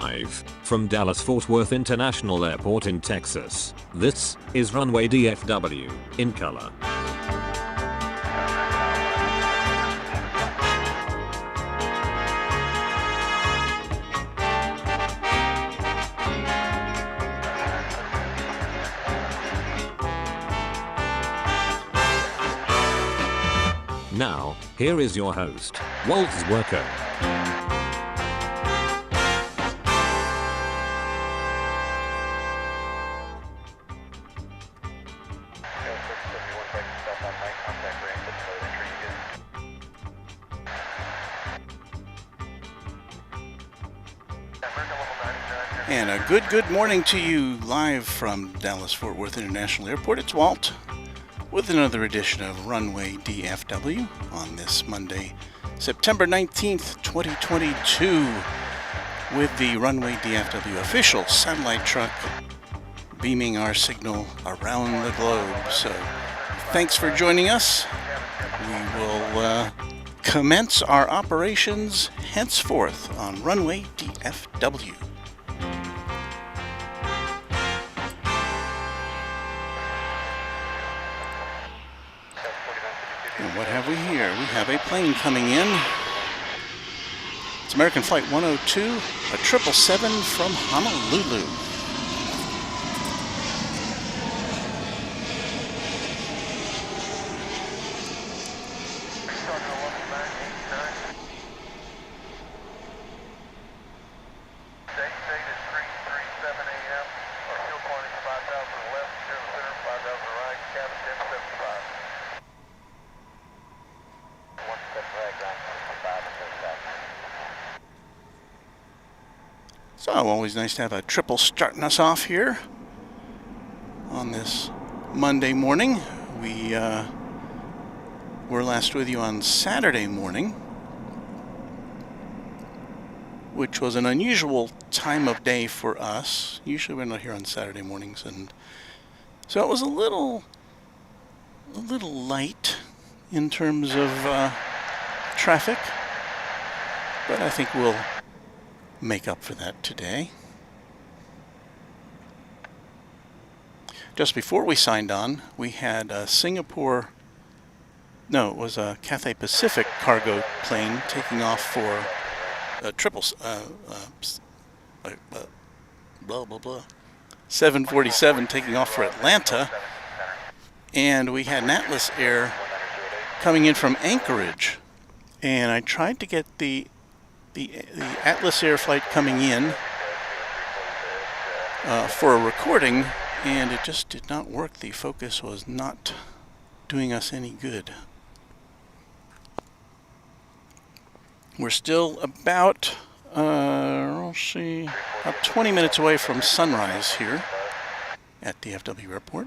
live from Dallas-Fort Worth International Airport in Texas. This is Runway DFW in color. Now, here is your host, Walt Zwerko. And a good morning to you live from Dallas-Fort Worth International Airport. It's Walt with another edition of Runway DFW on this Monday, September 19th, 2022, with the Runway DFW official satellite truck beaming our signal around the globe. So thanks for joining us. We will commence our operations henceforth on Runway DFW. And what have we here? We have a plane coming in. It's American Flight 102, a 777 from Honolulu. So, always nice to have a triple starting us off here on this Monday morning. We were last with you on Saturday morning, which was an unusual time of day for us. Usually we're not here on Saturday mornings, and so it was a little light in terms of traffic, but I think we'll make up for that today. Just before we signed on, we had a Cathay Pacific cargo plane taking off for a 747 taking off for Atlanta, and we had an Atlas Air coming in from Anchorage, and I tried to get the Atlas Air flight coming in for a recording, and it just did not work. The focus was not doing us any good. We're still about, about 20 minutes away from sunrise here at DFW Airport.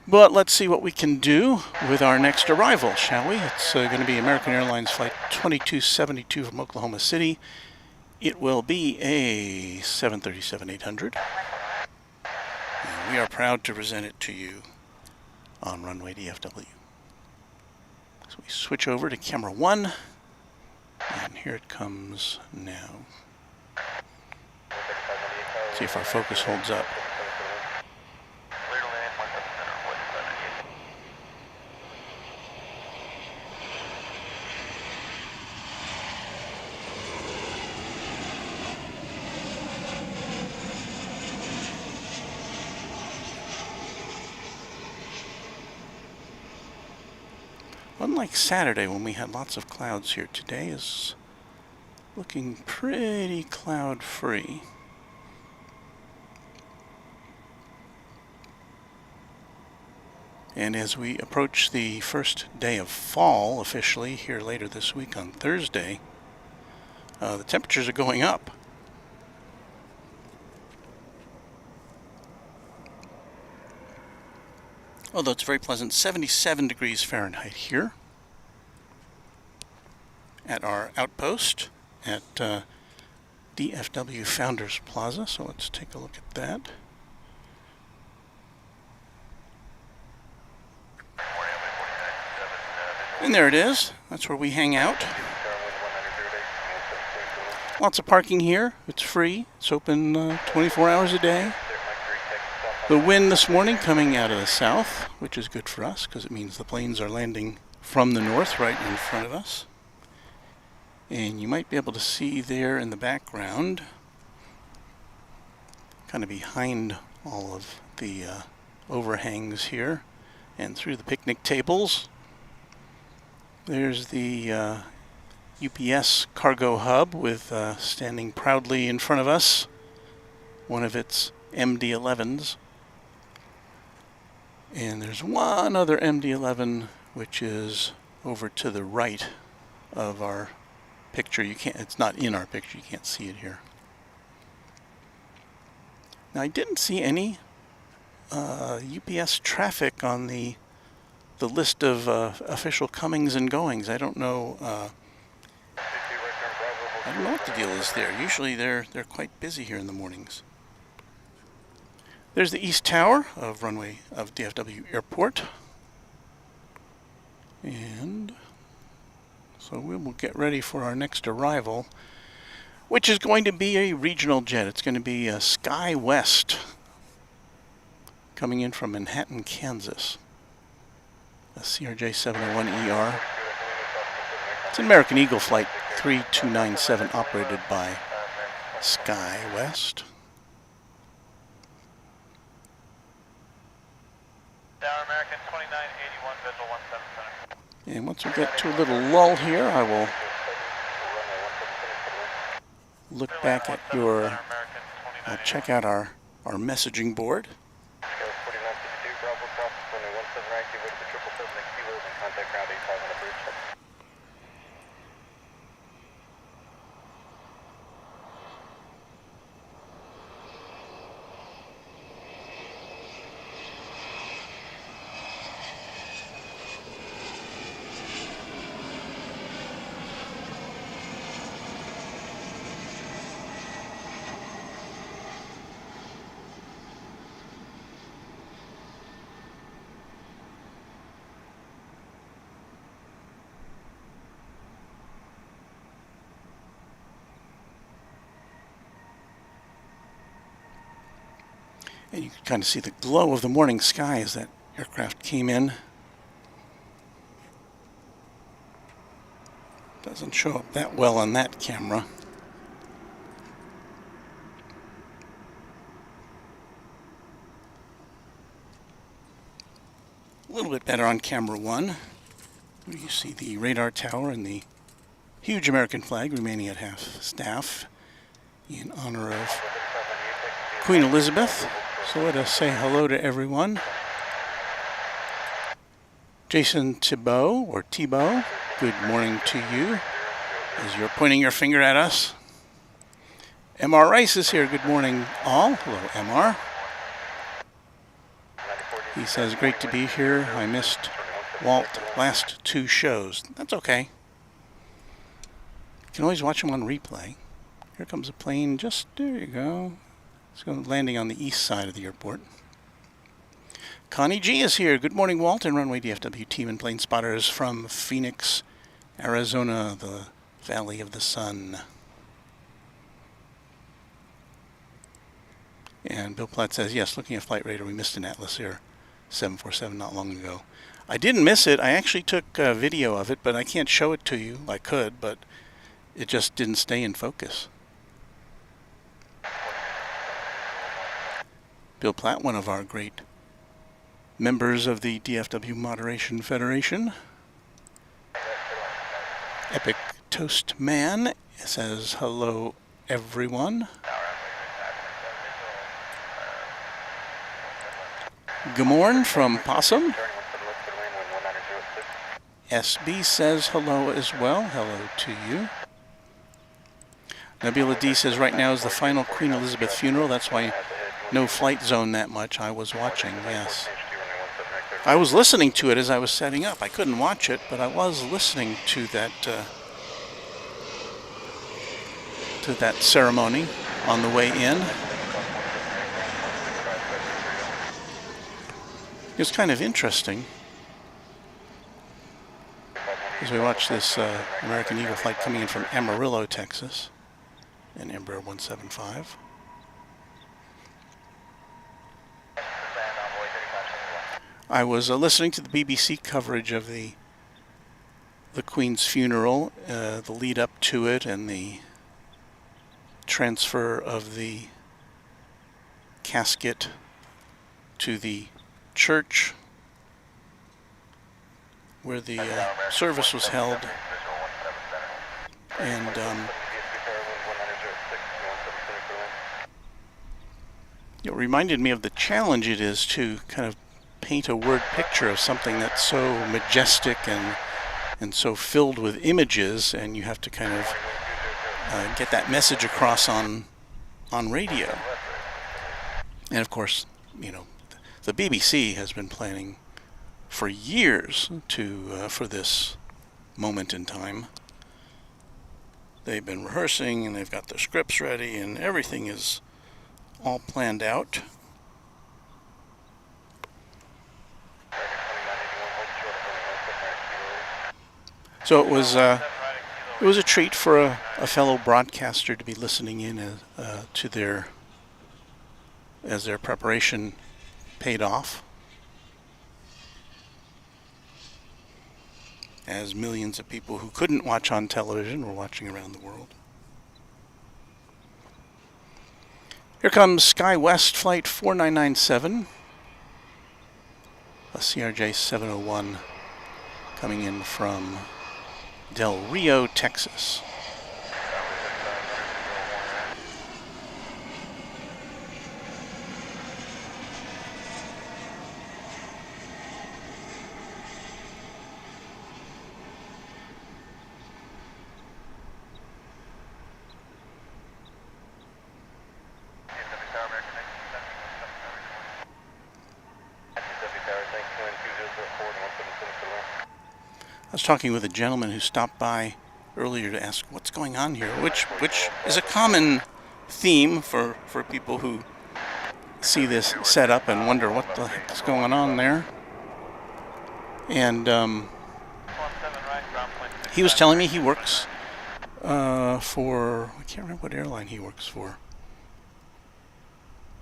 But let's see what we can do with our next arrival, shall we? It's going to be American Airlines Flight 2272 from Oklahoma City. It will be a 737-800. And we are proud to present it to you on Runway DFW. So we switch over to camera 1, and here it comes now. See if our focus holds up. Unlike Saturday when we had lots of clouds here, today is looking pretty cloud-free. And as we approach the first day of fall officially here later this week on Thursday, the temperatures are going up. Although it's very pleasant, 77 degrees Fahrenheit here at our outpost at DFW Founders Plaza. So let's take a look at that. And there it is. That's where we hang out. Lots of parking here. It's free. It's open 24 hours a day. The wind this morning coming out of the south, which is good for us because it means the planes are landing from the north right in front of us. And you might be able to see there in the background, kind of behind all of the overhangs here and through the picnic tables, there's the UPS cargo hub with standing proudly in front of us one of its MD-11s. And there's one other MD-11 which is over to the right of our picture. It's not in our picture, you can't see it here. Now I didn't see any UPS traffic on the list of official comings and goings. I don't know what the deal is there. Usually they're quite busy here in the mornings. There's the East Tower of runway of DFW Airport. And so we will get ready for our next arrival, which is going to be a regional jet. It's going to be a Sky West coming in from Manhattan, Kansas. A CRJ701ER. It's an American Eagle Flight 3297 operated by Sky West. American 2981 visual 17 center. And once we get to a little lull here, I will look back at your, check out our messaging board. And you can kind of see the glow of the morning sky as that aircraft came in. Doesn't show up that well on that camera. A little bit better on camera one. You see the radar tower and the huge American flag remaining at half staff in honor of Queen Elizabeth. So let us say hello to everyone. Jason Thibault, or Thibault, good morning to you as you're pointing your finger at us. MR Rice is here. Good morning, all. Hello, MR. He says, great to be here. I missed Walt last two shows. That's okay. You can always watch them on replay. Here comes a plane. Just, there you go. It's landing on the east side of the airport. Connie G is here. Good morning, Walt and Runway DFW team and plane spotters from Phoenix, Arizona, the Valley of the Sun. And Bill Platt says, yes, looking at flight radar, we missed an Atlas Air 747 not long ago. I didn't miss it. I actually took a video of it, but I can't show it to you. I could, but it just didn't stay in focus. Bill Platt, one of our great members of the DFW Moderation Federation. Epic Toast Man says, hello, everyone. Good morning from Possum. SB says hello as well. Hello to you. Nabila D says right now is the final Queen Elizabeth funeral. That's why no flight zone that much. I was watching, yes. I was listening to it as I was setting up. I couldn't watch it, but I was listening to that ceremony on the way in. It was kind of interesting as we watched this American Eagle flight coming in from Amarillo, Texas. and Embraer 175. I was listening to the BBC coverage of the Queen's funeral, the lead up to it, and the transfer of the casket to the church where the service was held. And it reminded me of the challenge it is to kind of paint a word picture of something that's so majestic and so filled with images, and you have to kind of get that message across on radio. And of course, you know, the BBC has been planning for years for this moment in time. They've been rehearsing and they've got their scripts ready and everything is all planned out. So it was a treat for a fellow broadcaster to be listening in to as their preparation paid off, as millions of people who couldn't watch on television were watching around the world. Here comes SkyWest Flight 4997, a CRJ 701 coming in from Del Rio, Texas. I was talking with a gentleman who stopped by earlier to ask what's going on here, which is a common theme for people who see this setup and wonder what the heck's going on there. And he was telling me he works for, I can't remember what airline he works for,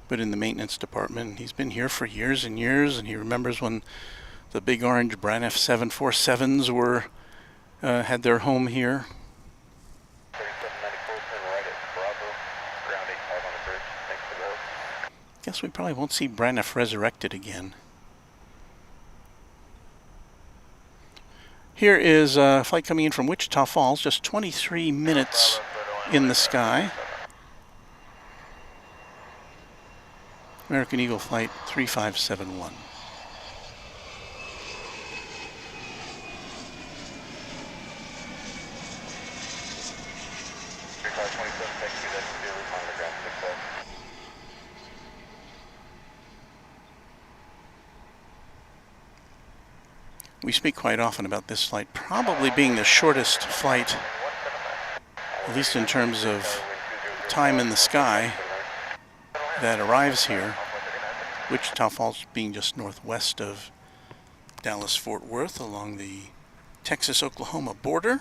but in the maintenance department. He's been here for years and years, and he remembers when the big orange Braniff 747s were had their home here. Guess we probably won't see Braniff resurrected again. Here is a flight coming in from Wichita Falls, just 23 minutes in the sky. American Eagle Flight 3571. We speak quite often about this flight probably being the shortest flight, at least in terms of time in the sky, that arrives here. Wichita Falls being just northwest of Dallas-Fort Worth along the Texas-Oklahoma border.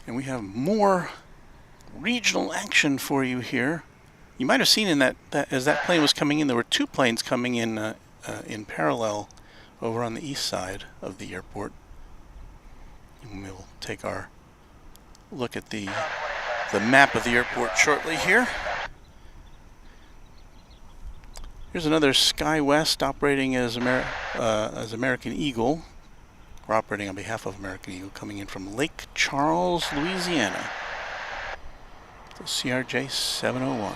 And we have more regional action for you here. You might have seen in that as that plane was coming in, there were two planes coming in parallel over on the east side of the airport. And we'll take our look at the map of the airport shortly here. Here's another SkyWest operating as American Eagle. We're operating on behalf of American Eagle, coming in from Lake Charles, Louisiana. The CRJ 701.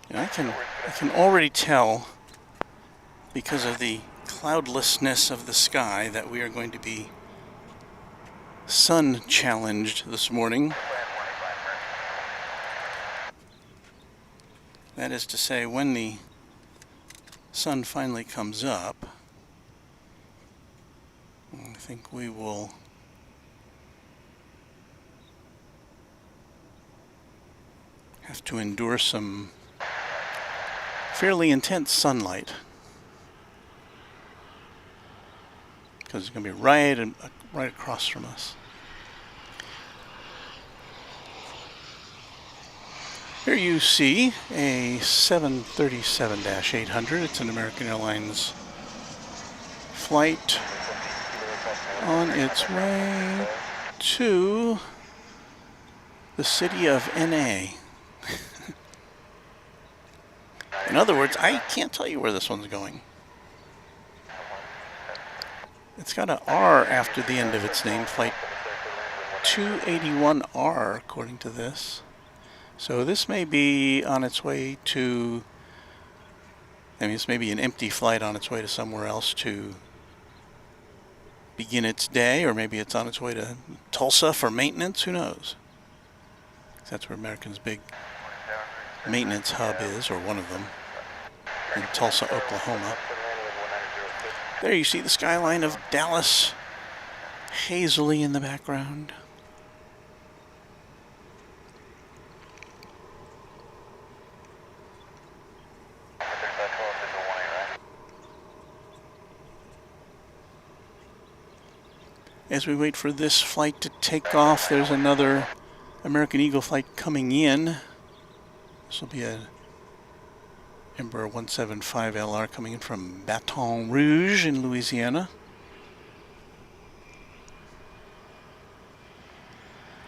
And I can already tell because of the cloudlessness of the sky that we are going to be sun challenged this morning. That is to say, when the sun finally comes up, I think we will have to endure some fairly intense sunlight, because it's going to be right across from us. Here you see a 737-800. It's an American Airlines flight on its way to the city of NA. In other words, I can't tell you where this one's going. It's got an R after the end of its name, Flight 281R, according to this. So this may be on its way to, this may be an empty flight on its way to somewhere else to begin its day, or maybe it's on its way to Tulsa for maintenance, who knows? That's where American's big maintenance hub is, or one of them, in Tulsa, Oklahoma. There you see the skyline of Dallas, hazily in the background. As we wait for this flight to take off, there's another American Eagle flight coming in. This will be a Embraer 175LR coming in from Baton Rouge in Louisiana.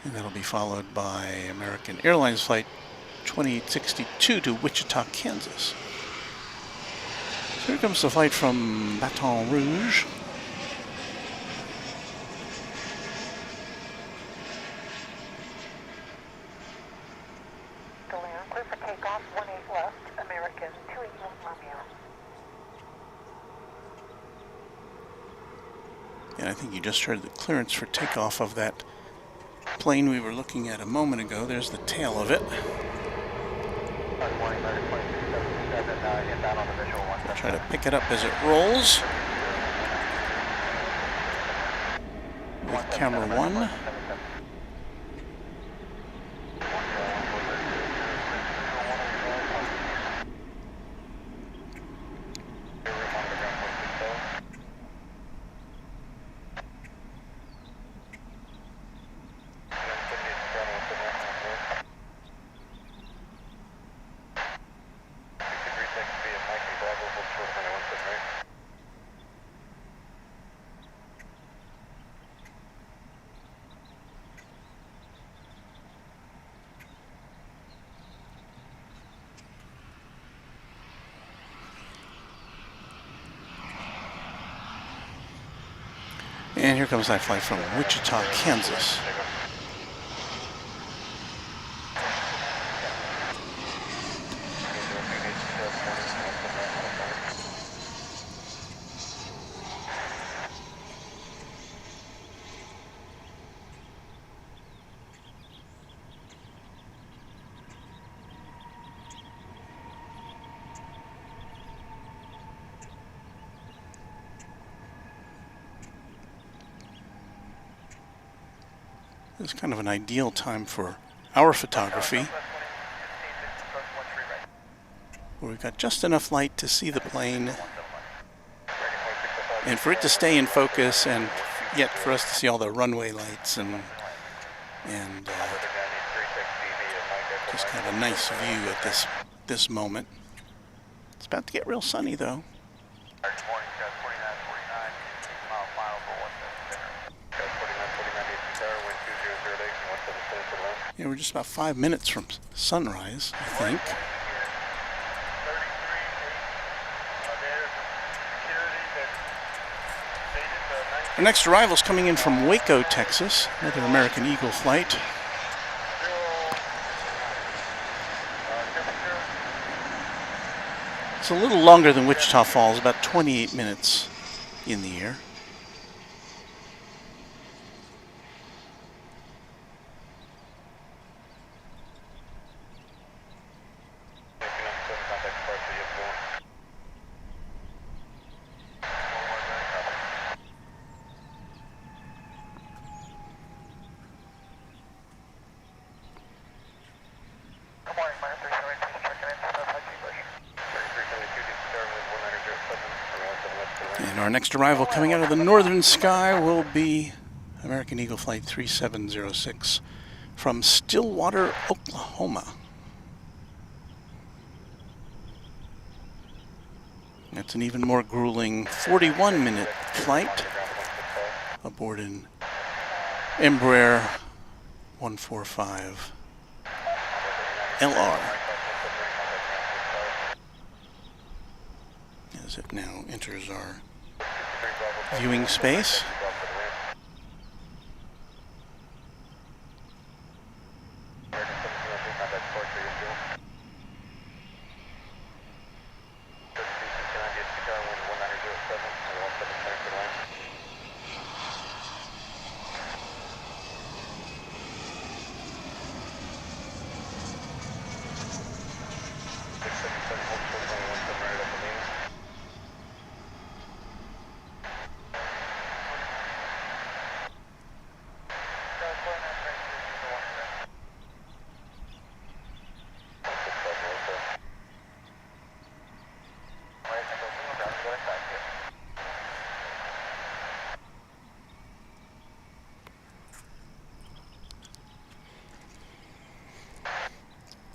And that'll be followed by American Airlines Flight 2862 to Wichita, Kansas. So here comes the flight from Baton Rouge. And I think you just heard the clearance for takeoff of that plane we were looking at a moment ago. There's the tail of it. I'll try to pick it up as it rolls with camera 1. And here comes that flight from Wichita, Kansas. It's kind of an ideal time for our photography, where we've got just enough light to see the plane and for it to stay in focus, and yet for us to see all the runway lights and just kind of a nice view at this moment. It's about to get real sunny though. Yeah, we're just about 5 minutes from sunrise, I think. Our next arrival is coming in from Waco, Texas, another American Eagle flight. It's a little longer than Wichita Falls, about 28 minutes in the air. And our next arrival coming out of the northern sky will be American Eagle Flight 3706 from Stillwater, Oklahoma. That's an even more grueling 41-minute flight aboard an Embraer 145 LR. As it now enters our viewing space.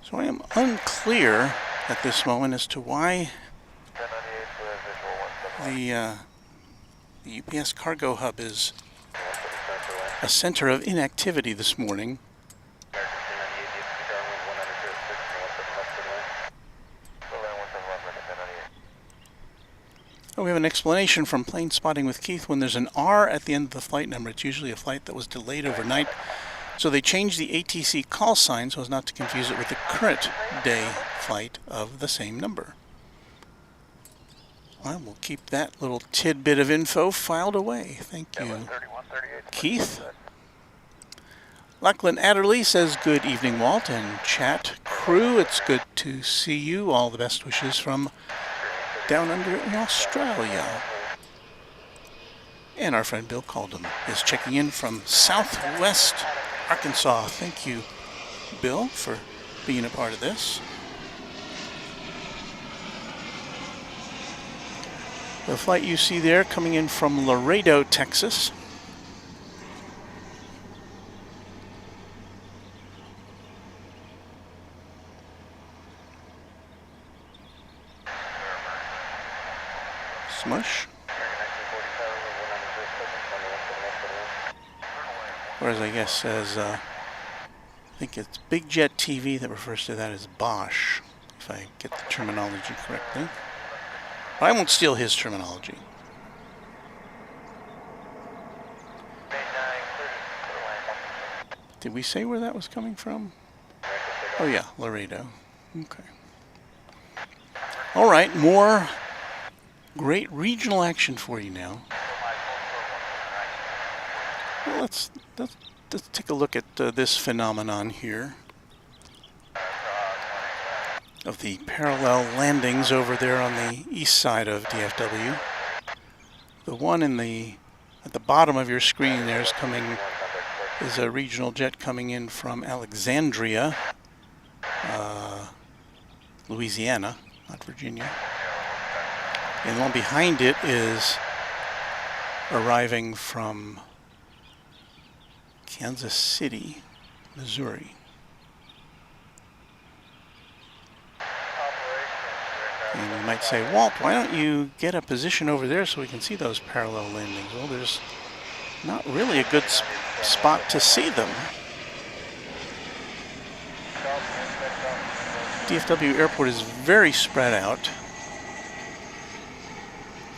So I am unclear at this moment as to why the UPS cargo hub is a center of inactivity this morning. Oh, we have an explanation from Plane Spotting with Keith. When there's an R at the end of the flight number, it's usually a flight that was delayed overnight. So they changed the ATC call sign so as not to confuse it with the current day flight of the same number. I will keep that little tidbit of info filed away. Thank you, Keith. Lachlan Adderley says, good evening, Walt and chat crew. It's good to see you. All the best wishes from down under in Australia. And our friend Bill Caldum is checking in from Southwest Arkansas. Thank you, Bill, for being a part of this. The flight you see there coming in from Laredo, Texas. Smush. Whereas I guess as, I think it's Big Jet TV that refers to that as Bosch, if I get the terminology correctly. But I won't steal his terminology. Did we say where that was coming from? Oh yeah, Laredo. Okay. All right, more great regional action for you now. Well, let's take a look at this phenomenon here of the parallel landings over there on the east side of DFW. The one at the bottom of your screen there is a regional jet coming in from Alexandria, Louisiana, not Virginia. And the one behind it is arriving from Kansas City, Missouri. And you might say, Walt, why don't you get a position over there so we can see those parallel landings? Well, there's not really a good spot to see them. DFW Airport is very spread out.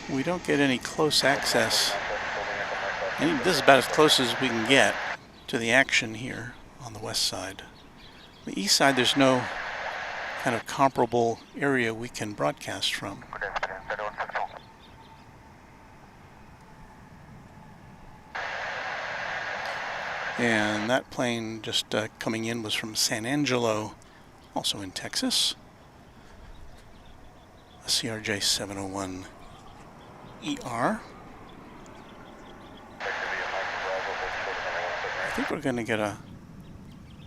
We don't get any close access. This is about as close as we can get to the action here on the west side. The east side, there's no kind of comparable area we can broadcast from. And that plane just coming in was from San Angelo, also in Texas. A CRJ 701ER. I think we're going to get a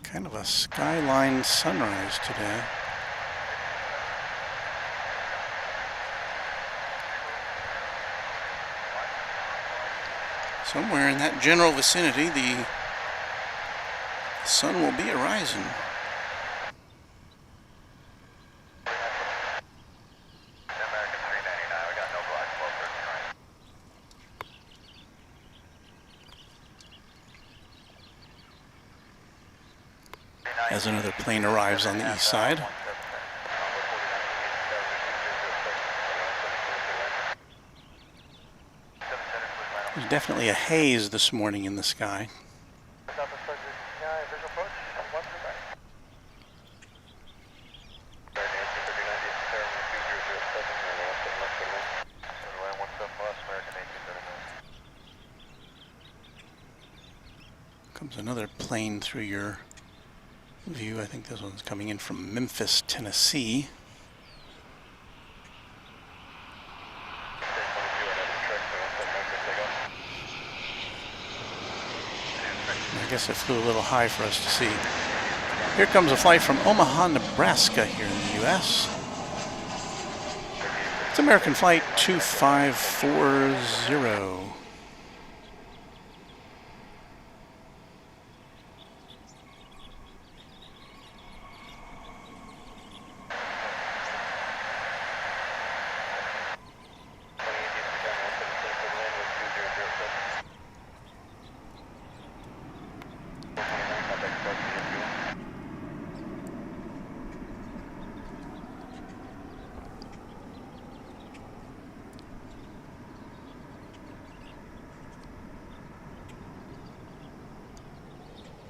kind of a skyline sunrise today. Somewhere in that general vicinity, the sun will be arising. American 399, we got no black smoke for the train. As another plane arrives on the east side. There's definitely a haze this morning in the sky. Comes another plane through your view. I think this one's coming in from Memphis, Tennessee. I guess it flew a little high for us to see. Here comes a flight from Omaha, Nebraska here in the U.S. It's American Flight 2540.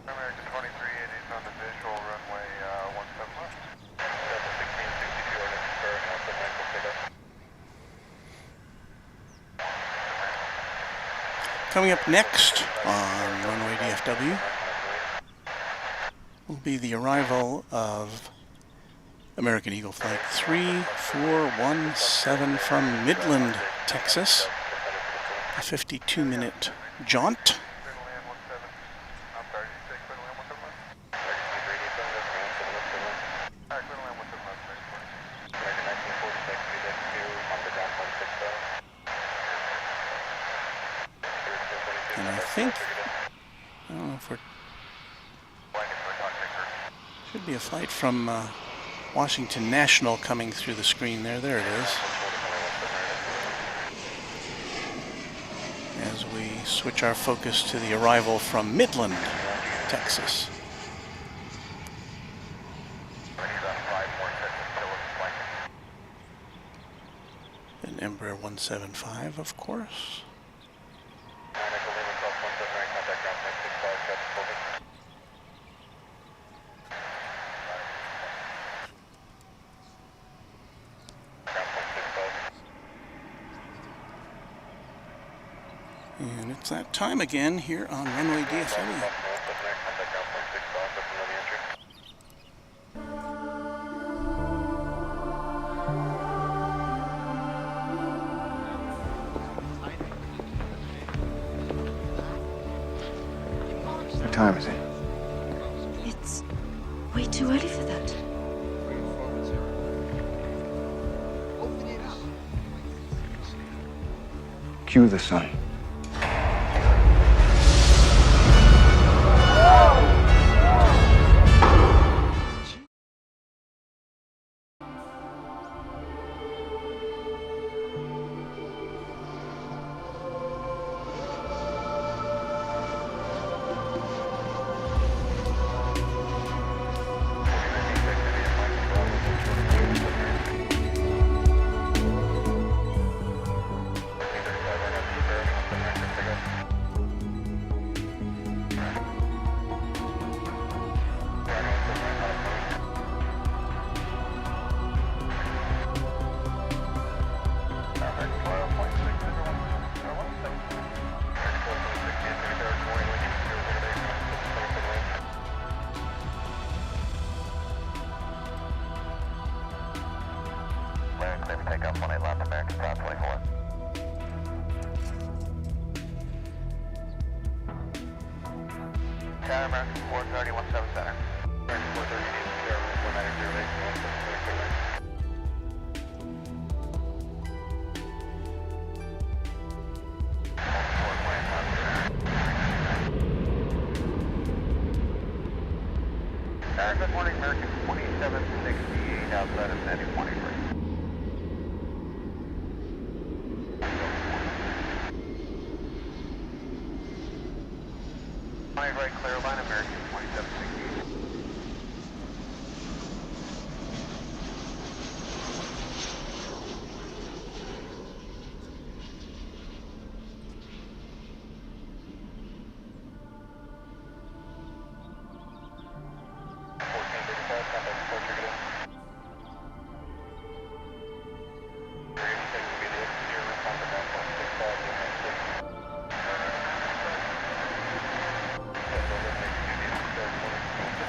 American 2380 is on the visual runway 17 left. Delta 1662 on the current at.American pickup. Coming up next on Runway DFW will be the arrival of American Eagle Flight 3417 from Midland, Texas. A 52-minute jaunt. And I think, I don't know if we're, should be a flight from Washington National coming through the screen there. There it is. As we switch our focus to the arrival from Midland, Texas. An Embraer 175, of course. And it's that time again here on Runway DFW. What time is it? It's way too early for that. Cue the sun. American 430, 17 center. American 430, needs to clear room 190. Good morning, American 2768 outside of 9020. Right, clear line, American 2768.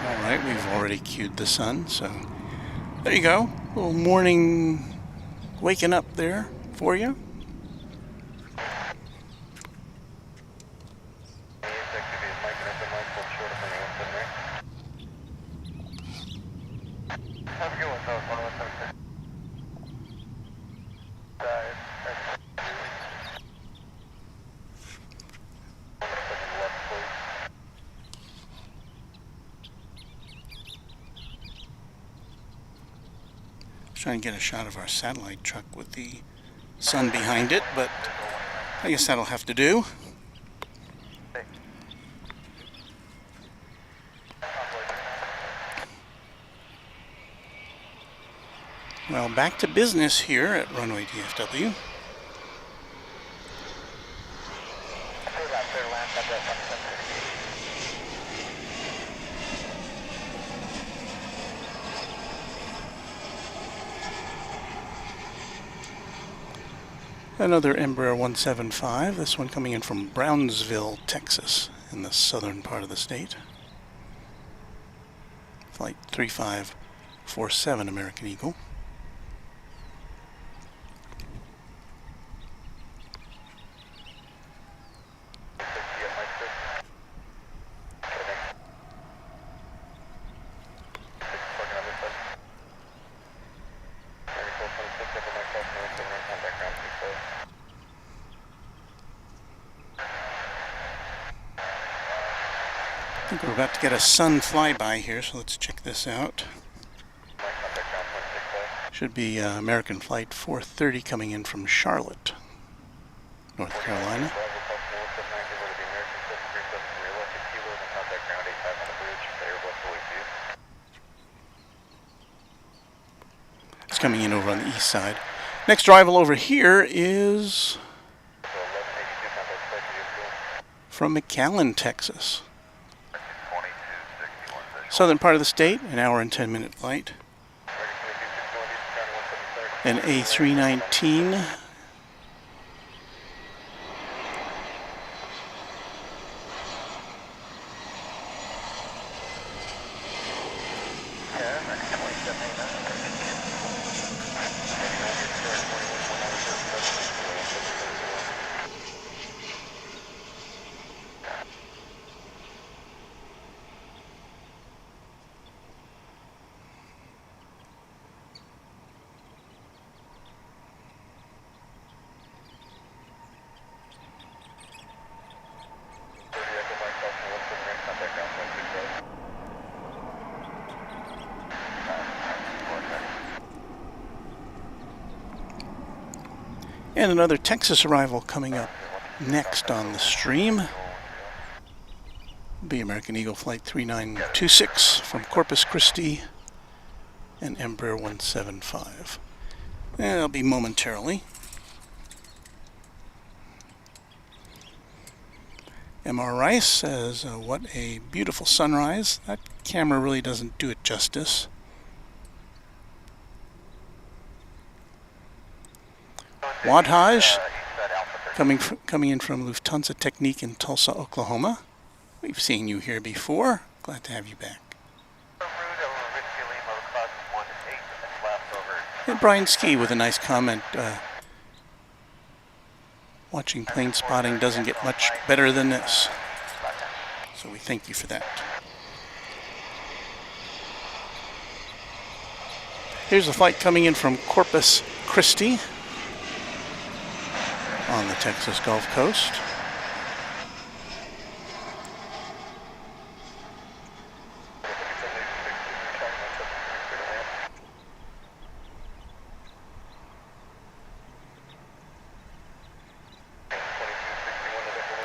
Alright, we've already cued the sun, so there you go. A little morning waking up there for you. Trying to get a shot of our satellite truck with the sun behind it, but I guess that'll have to do. Well, back to business here at Runway DFW. Another Embraer 175, this one coming in from Brownsville, Texas, in the southern part of the state. Flight 3547 American Eagle. I think we're about to get a sun flyby here, so let's check this out. Should be American Flight 430 coming in from Charlotte, North Carolina. It's coming in over on the east side. Next arrival over here is from McAllen, Texas. Southern part of the state, an hour and 10-minute flight. An A319. And another Texas arrival coming up next on the stream. Be American Eagle Flight 3926 from Corpus Christi and Embraer 175. And that'll be momentarily. MR Rice says, what a beautiful sunrise. That camera really doesn't do it justice. Wadhaj, coming in from Lufthansa Technique in Tulsa, Oklahoma. We've seen you here before. Glad to have you back. And Brian Ski with a nice comment. Watching plane spotting doesn't get much better than this. So we thank you for that. Here's a flight coming in from Corpus Christi on the Texas Gulf Coast.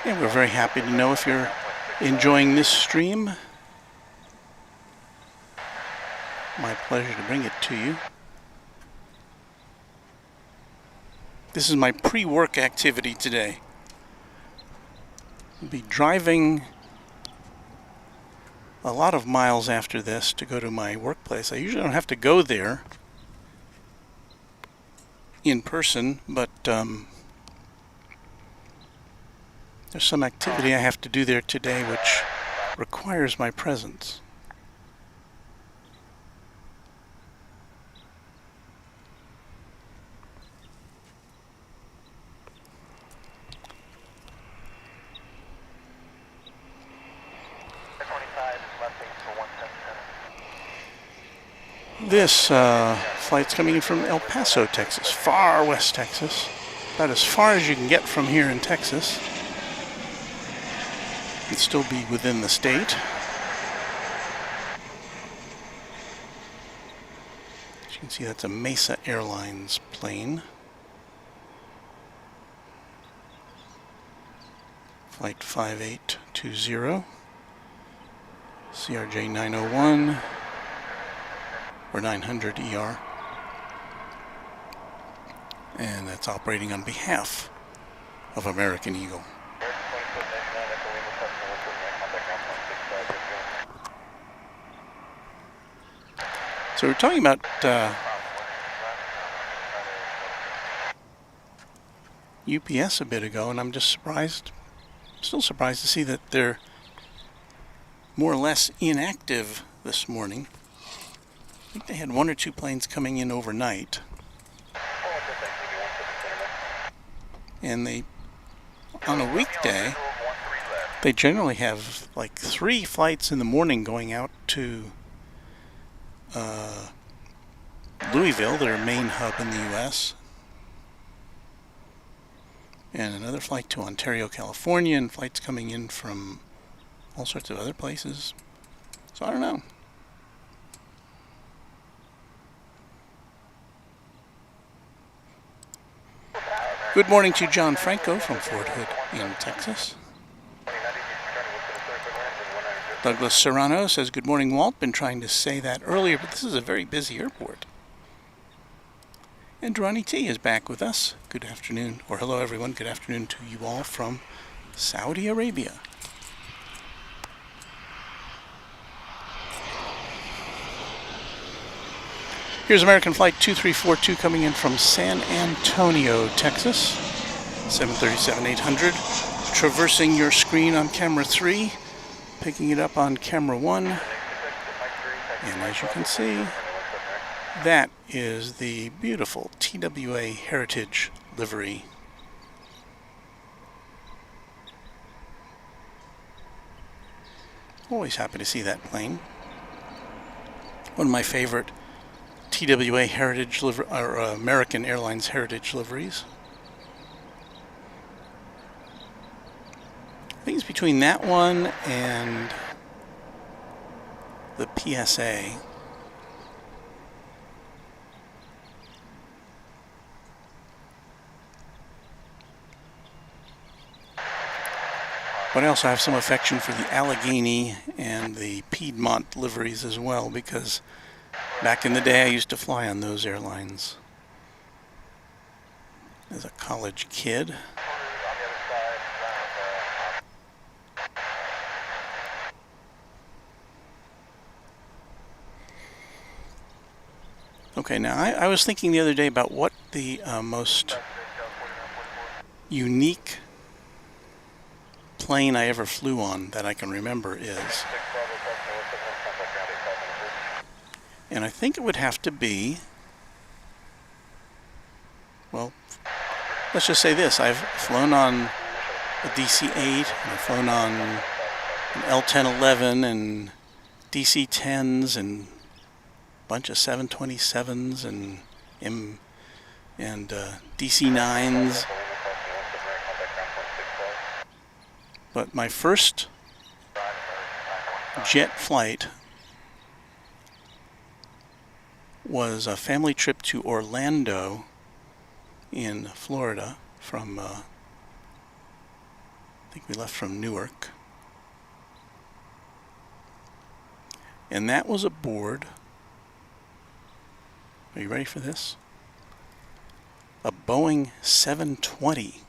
And we're very happy to know if you're enjoying this stream. My pleasure to bring it to you. This is my pre-work activity today. I'll be driving a lot of miles after this to go to my workplace. I usually don't have to go there in person, but there's some activity I have to do there today which requires my presence. This flight's coming in from El Paso, Texas, far west Texas, about as far as you can get from here in Texas. It'd still be within the state. As you can see, that's a Mesa Airlines plane. Flight 5820, CRJ 901, or 900 ER. And that's operating on behalf of American Eagle. So we're talking about UPS a bit ago, and I'm just surprised, still surprised to see that they're more or less inactive this morning. I think they had 1 or 2 planes coming in overnight. And they, on a weekday, they generally have like 3 flights in the morning going out to Louisville, their main hub in the U.S., and another flight to Ontario, California, and flights coming in from all sorts of other places. So I don't know. Good morning to John Franco from Fort Hood in Texas. Douglas Serrano says, good morning, Walt. Been trying to say that earlier, but this is a very busy airport. And Ronnie T is back with us. Good afternoon, or hello everyone. Good afternoon to you all from Saudi Arabia. Here's American Flight 2342 coming in from San Antonio, Texas. 737-800, traversing your screen on camera 3, picking it up on camera 1. And as you can see, that is the beautiful TWA Heritage livery. Always happy to see that plane. One of my favorite TWA Heritage livery, or American Airlines Heritage liveries. I think it's between that one and the PSA. But I also have some affection for the Allegheny and the Piedmont liveries as well, because back in the day I used to fly on those airlines as a college kid. Okay, now I was thinking the other day about what the most unique plane I ever flew on that I can remember is. And I think it would have to be, well, let's just say this. I've flown on a DC-8, and I've flown on L1011 and DC-10s and a bunch of 727s and DC-9s. But my first jet flight was a family trip to Orlando in Florida from, I think we left from Newark. And that was aboard, are you ready for this? A Boeing 720.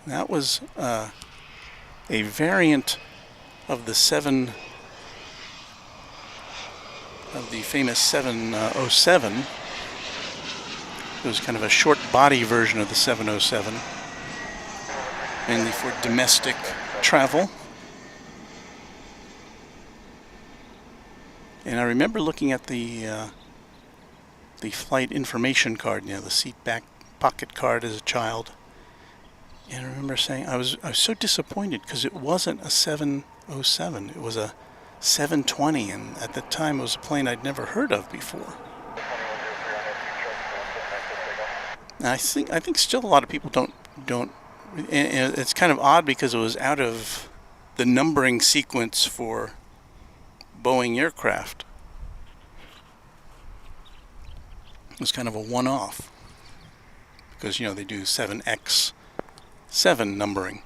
That was a variant of the famous 707. It was kind of a short body version of the 707, mainly for domestic travel. And I remember looking at the flight information card, you know, the seat back pocket card as a child. And I remember saying I was so disappointed because it wasn't a 707. It was a 720, and at the time it was a plane I'd never heard of before. And I think still a lot of people don't. And it's kind of odd because it was out of the numbering sequence for Boeing aircraft. It was kind of a one-off because, you know, they do 7X7 numbering.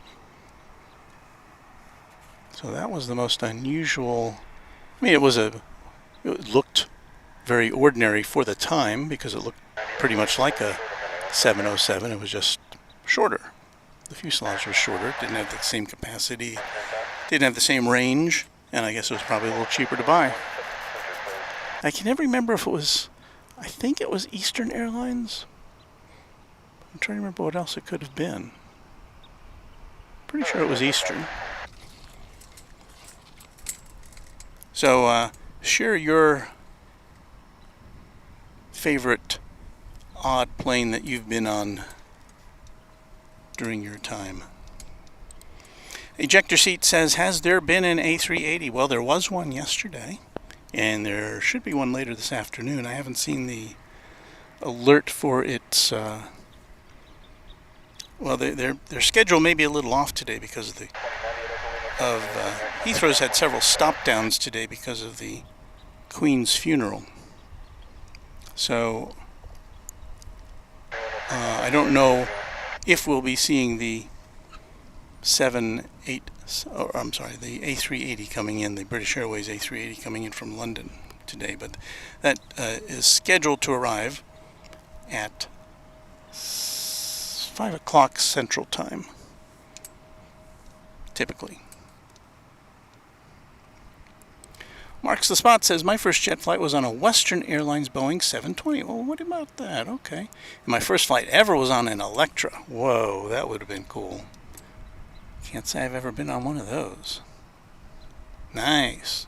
So that was the most unusual. I mean, it looked very ordinary for the time because it looked pretty much like a 707. It was just shorter. The fuselage was shorter. It didn't have the same capacity. Didn't have the same range. And I guess it was probably a little cheaper to buy. I can never remember if it was, I think it was Eastern Airlines. I'm trying to remember what else it could have been. Pretty sure it was Eastern. So, share your favorite odd plane that you've been on during your time. Ejector Seat says, has there been an A380? Well, there was one yesterday, and there should be one later this afternoon. I haven't seen the alert for its, well, their schedule may be a little off today because of Heathrow's had several stop downs today because of the Queen's funeral. So, I don't know if we'll be seeing the the A380 coming in, the British Airways A380 coming in from London today, but that is scheduled to arrive at 5 o'clock Central Time, typically. Marks the Spot says, my first jet flight was on a Western Airlines Boeing 720. Well, what about that? Okay. And my first flight ever was on an Electra. Whoa, that would have been cool. Can't say I've ever been on one of those. Nice.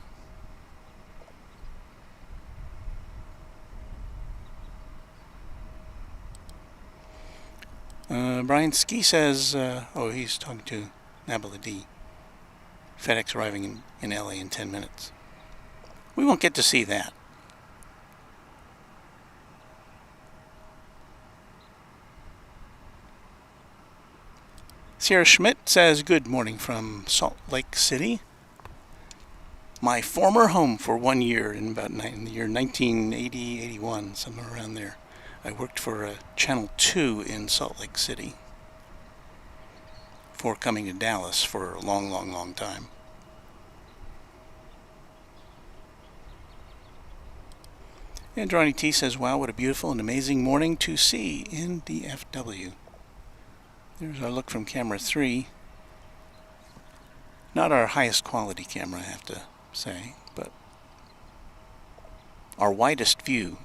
Brian Ski says, oh, he's talking to Nabila D. FedEx arriving in LA in 10 minutes. We won't get to see that. Sierra Schmidt says, good morning from Salt Lake City. My former home for 1 year in the year 1980, 81, somewhere around there. I worked for Channel 2 in Salt Lake City before coming to Dallas for a long, long, long time. And Ronnie T says, wow, what a beautiful and amazing morning to see in DFW. There's our look from camera 3. Not our highest quality camera, I have to say, but our widest view.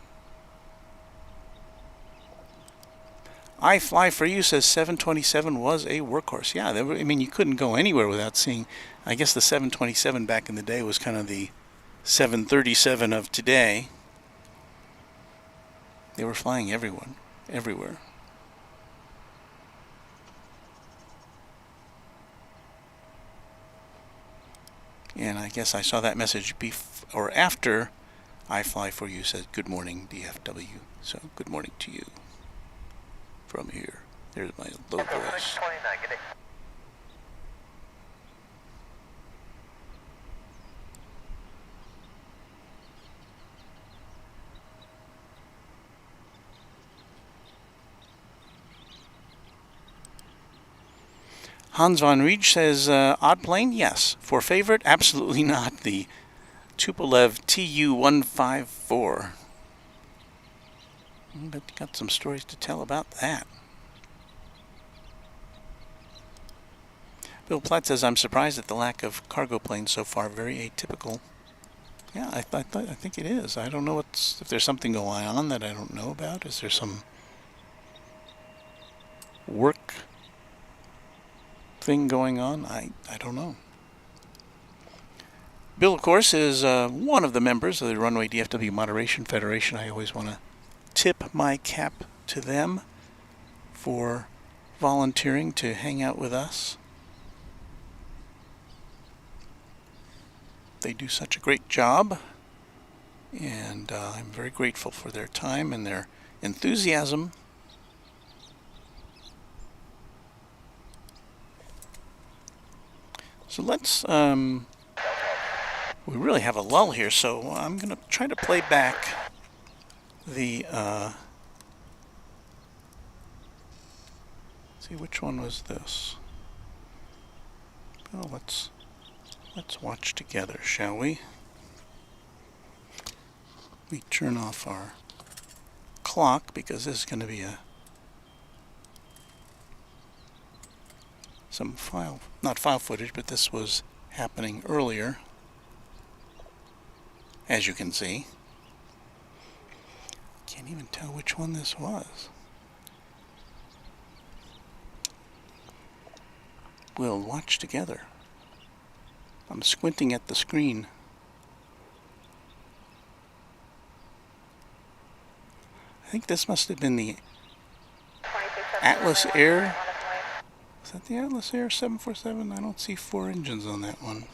I Fly For You says 727 was a workhorse. Yeah, I mean, you couldn't go anywhere without seeing. I guess the 727 back in the day was kind of the 737 of today. They were flying everywhere. And I guess I saw that message or after I Fly For You said, "Good morning, DFW." So, good morning to you from here. There's my low voice. Hans von Ried says, odd plane? Yes. For favorite? Absolutely not. The Tupolev Tu-154. But you got some stories to tell about that. Bill Platt says, I'm surprised at the lack of cargo planes so far. Very atypical. Yeah, I think it is. I don't know if there's something going on that I don't know about. Is there some work thing going on? I don't know. Bill, of course, is one of the members of the Runway DFW Moderation Federation. I always want to tip my cap to them for volunteering to hang out with us. They do such a great job, and I'm very grateful for their time and their enthusiasm. So let's, we really have a lull here, so I'm going to try to play back the, see which one was this. Well, let's watch together, shall we? We turn off our clock because this is going to be some not file footage, but this was happening earlier, as you can see. Can't even tell which one this was. We'll watch together. I'm squinting at the screen. I think this must have been the Atlas Air. Is that the Atlas Air 747? I don't see 4 engines on that one.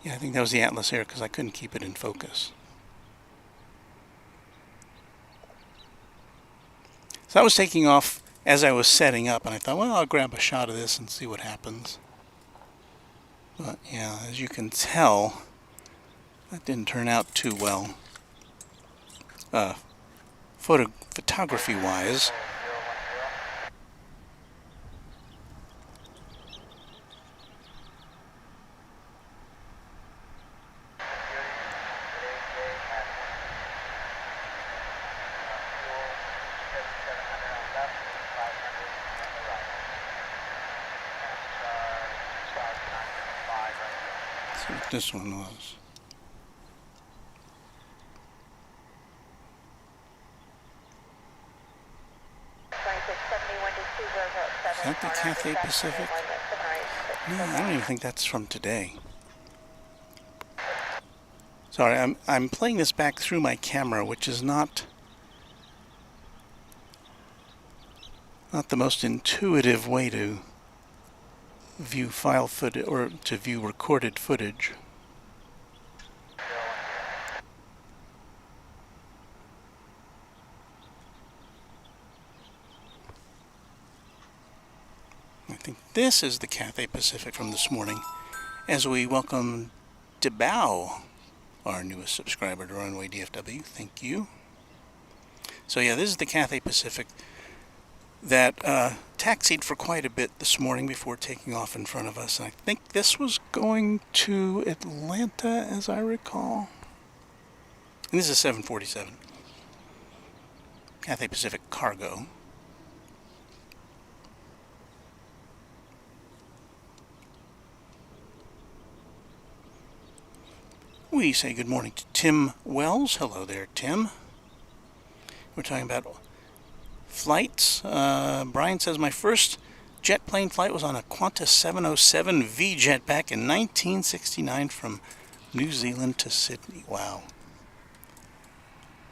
Yeah, I think that was the Atlas Air because I couldn't keep it in focus. So I was taking off as I was setting up, and I thought, well, I'll grab a shot of this and see what happens. But yeah, as you can tell, that didn't turn out too well. Photography-wise. Let's see what this one was. Is that the Cathay Pacific? No, I don't even think that's from today. Sorry, I'm playing this back through my camera, which is not the most intuitive way to view file footage or to view recorded footage. I think this is the Cathay Pacific from this morning, as we welcome Debao, our newest subscriber to Runway DFW. Thank you. So yeah, this is the Cathay Pacific that taxied for quite a bit this morning before taking off in front of us. And I think this was going to Atlanta, as I recall. And this is a 747. Cathay Pacific Cargo. We say good morning to Tim Wells. Hello there, Tim. We're talking about flights. Brian says, my first jet plane flight was on a Qantas 707 V-Jet back in 1969 from New Zealand to Sydney. Wow.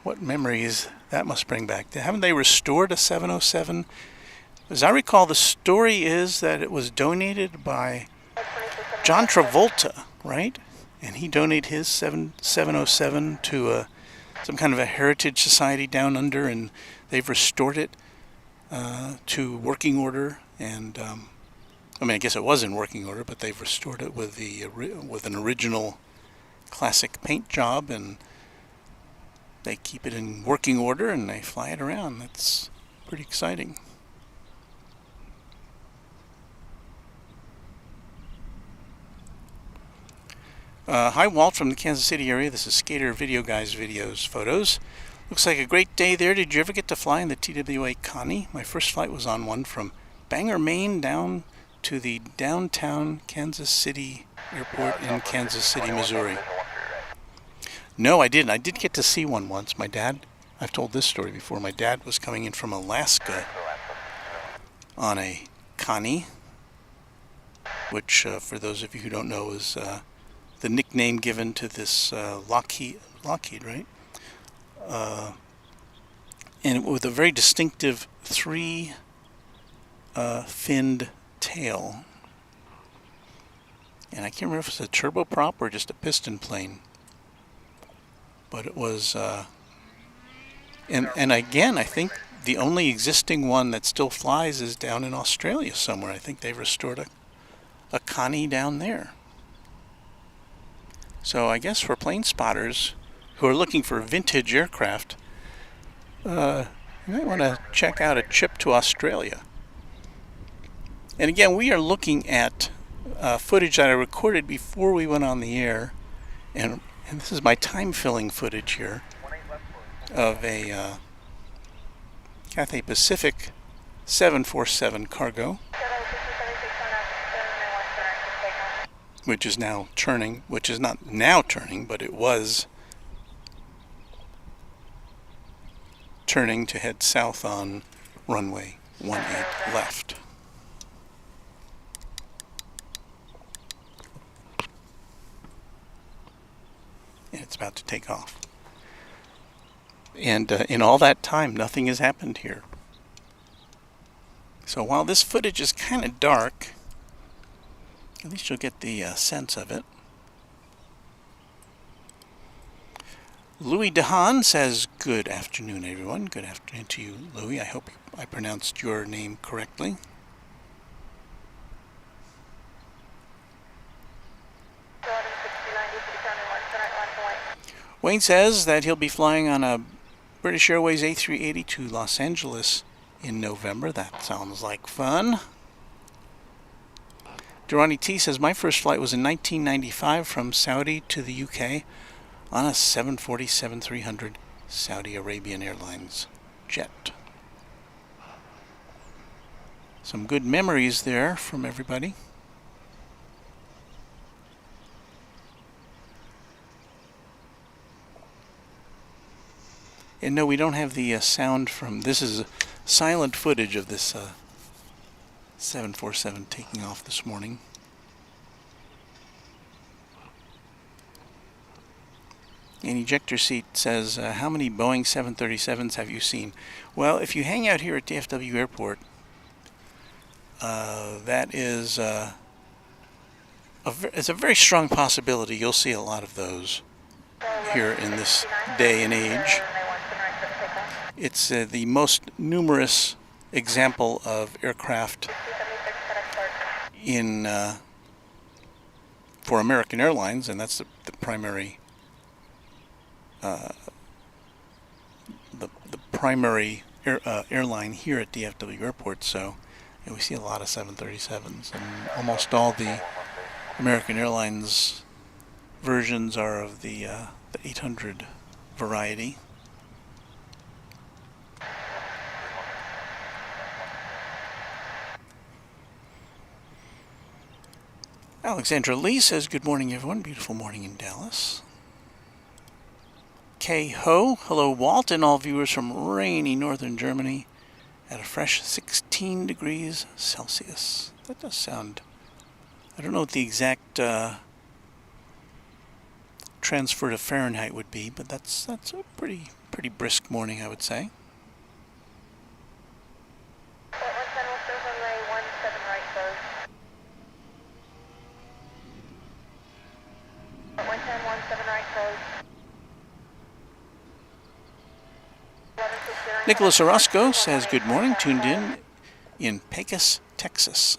What memories that must bring back. Haven't they restored a 707 As I recall, the story is that it was donated by John Travolta, right? And he donated his 707 to some kind of a heritage society down under, and they've restored it to working order. And I mean, I guess it was in working order, but they've restored it with an original classic paint job, and they keep it in working order and they fly it around. That's pretty exciting. Hi Walt from the Kansas City area. This is Skater Video Guys Videos Photos. Looks like a great day there. Did you ever get to fly in the TWA Connie? My first flight was on one from Bangor, Maine down to the downtown Kansas City airport in Kansas City, Missouri. No, I didn't. I did get to see one once. My dad, I've told this story before, my dad was coming in from Alaska on a Connie, which for those of you who don't know is the nickname given to this Lockheed, right? And with a very distinctive three-finned tail. And I can't remember if it's a turboprop or just a piston plane. But it was, and again, I think the only existing one that still flies is down in Australia somewhere. I think they've restored a Connie down there. So I guess for plane spotters who are looking for vintage aircraft, you might want to check out a trip to Australia. And again, we are looking at footage that I recorded before we went on the air, and this is my time-filling footage here of a Cathay Pacific 747 cargo, which is now turning, which is not now turning, but it was turning to head south on runway 18 left. And it's about to take off. And in all that time, nothing has happened here. So while this footage is kind of dark, at least you'll get the sense of it. Louis DeHaan says, good afternoon, everyone. Good afternoon to you, Louis. I hope I pronounced your name correctly. Wayne says that he'll be flying on a British Airways A380 to Los Angeles in November. That sounds like fun. Durrani T says, my first flight was in 1995 from Saudi to the UK on a 747-300 Saudi Arabian Airlines jet. Some good memories there from everybody. And no, we don't have the sound from, this is silent footage of this 747 taking off this morning. An ejector seat says, how many Boeing 737s have you seen? Well, if you hang out here at DFW Airport, that is it's a very strong possibility you'll see a lot of those here in this day and age. It's the most numerous example of aircraft in for American Airlines, and that's the primary the primary airline here at DFW Airport. So we see a lot of 737s, and almost all the American Airlines versions are of the 800 variety. Alexandra Lee says, good morning, everyone. Beautiful morning in Dallas. Kay Ho, hello, Walt, and all viewers from rainy northern Germany at a fresh 16 degrees Celsius. That does sound, I don't know what the exact transfer to Fahrenheit would be, but that's a pretty brisk morning, I would say. Nicholas Orozco says good morning, tuned in Pecos, Texas.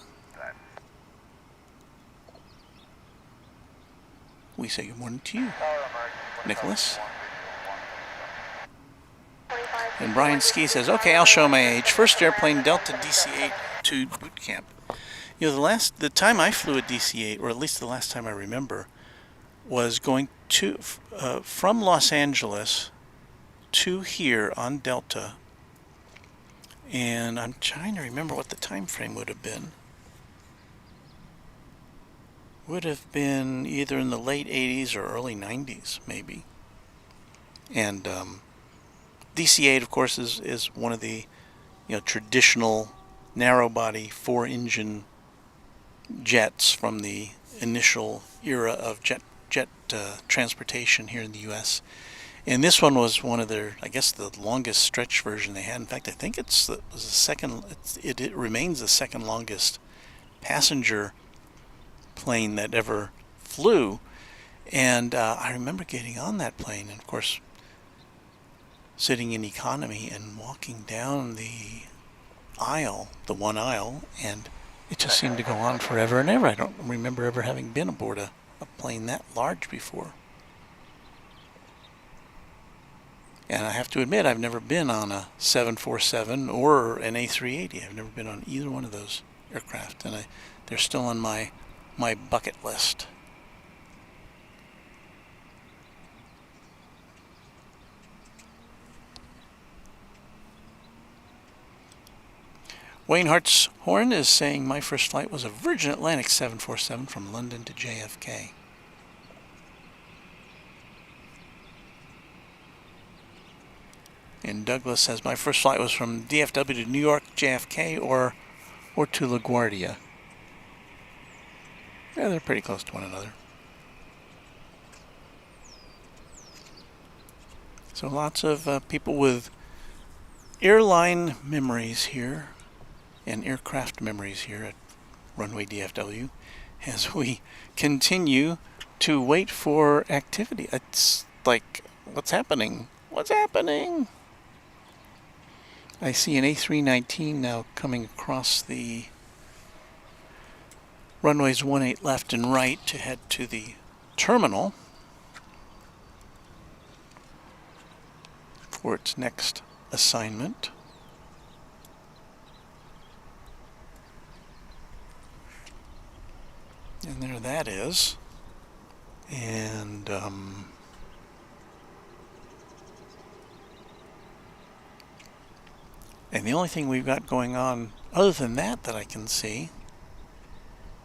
We say good morning to you, Nicholas. And Brian Ski says, okay, I'll show my age. First airplane, Delta DC-8 to boot camp. You know, the time I flew a DC-8, or at least the last time I remember, was going to from Los Angeles to here on Delta. And I'm trying to remember what the time frame would have been. Would have been either in the late 80s or early 90s, maybe. And DC-8, of course, is one of the traditional narrow-body 4-engine jets from the initial era of jet transportation here in the U.S. And this one was one of their, I guess, the longest stretch version they had. In fact, I think it remains the second longest passenger plane that ever flew. And I remember getting on that plane, and of course, sitting in economy and walking down the aisle, the one aisle, and it just seemed to go on forever and ever. I don't remember ever having been aboard a plane that large before. And I have to admit, I've never been on a 747 or an A380. I've never been on either one of those aircraft, and they're still on my bucket list. Wayne Hartshorn is saying my first flight was a Virgin Atlantic 747 from London to JFK. And Douglas says my first flight was from DFW to New York, JFK, or to LaGuardia. Yeah, they're pretty close to one another. So lots of people with airline memories here and aircraft memories here at Runway DFW as we continue to wait for activity. It's like, what's happening? What's happening? I see an A319 now coming across the runways 18 left and right to head to the terminal for its next assignment. And there that is. And the only thing we've got going on other than that I can see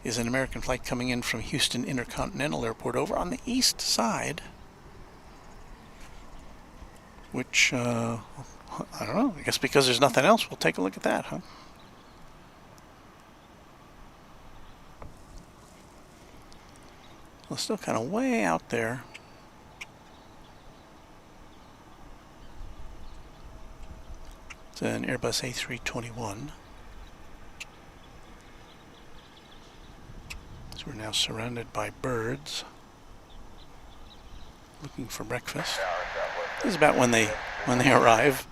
is an American flight coming in from Houston Intercontinental Airport over on the east side, which I don't know, I guess because there's nothing else, we'll take a look at that, huh? Well, still kind of way out there. It's an Airbus A321. So we're now surrounded by birds looking for breakfast. This is about when they arrive.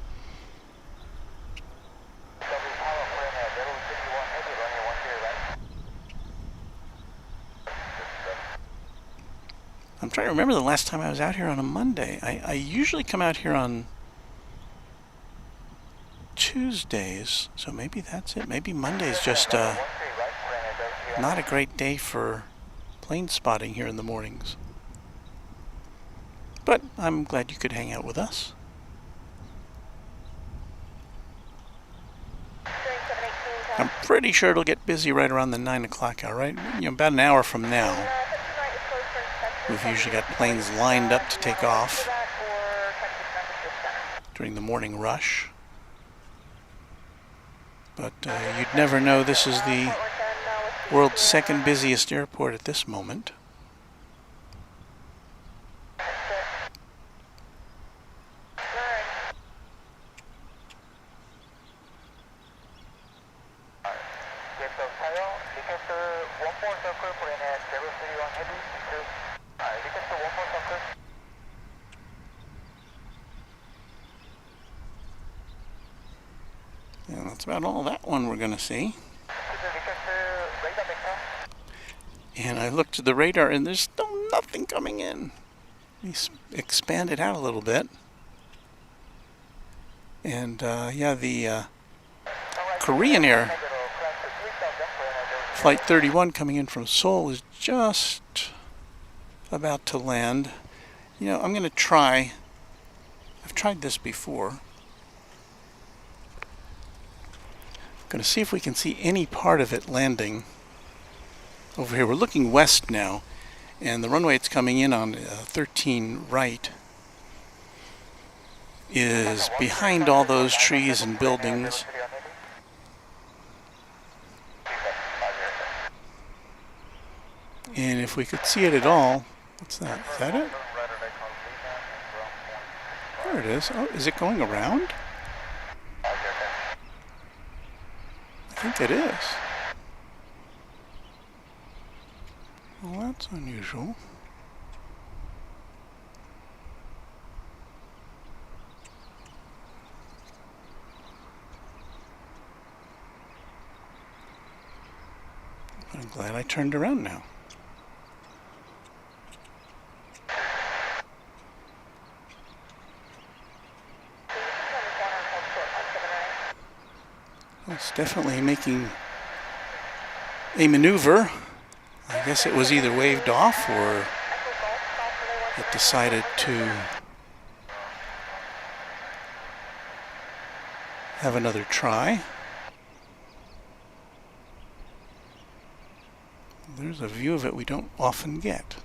I'm trying to remember the last time I was out here on a Monday. I usually come out here on Tuesdays, so maybe that's it. Maybe Monday's just not a great day for plane spotting here in the mornings. But I'm glad you could hang out with us. I'm pretty sure it'll get busy right around the 9 o'clock hour, right? About an hour from now. We've usually got planes lined up to take off during the morning rush. But you'd never know, this is the world's second busiest airport at this moment. And that's about all that one we're going to see. And I looked at the radar and there's still nothing coming in. We expand it out a little bit. And yeah, the Korean Air Flight 31 coming in from Seoul is just about to land. You know, I'm going to try. I've tried this before. I'm going to see if we can see any part of it landing over here. We're looking west now, and the runway it's coming in on 13 right is behind all those trees and buildings. And if we could see it at all, what's that? Is that it? There it is. Oh, is it going around? I think it is. Well, that's unusual. I'm glad I turned around now. It's definitely making a maneuver. I guess it was either waved off or it decided to have another try. There's a view of it we don't often get.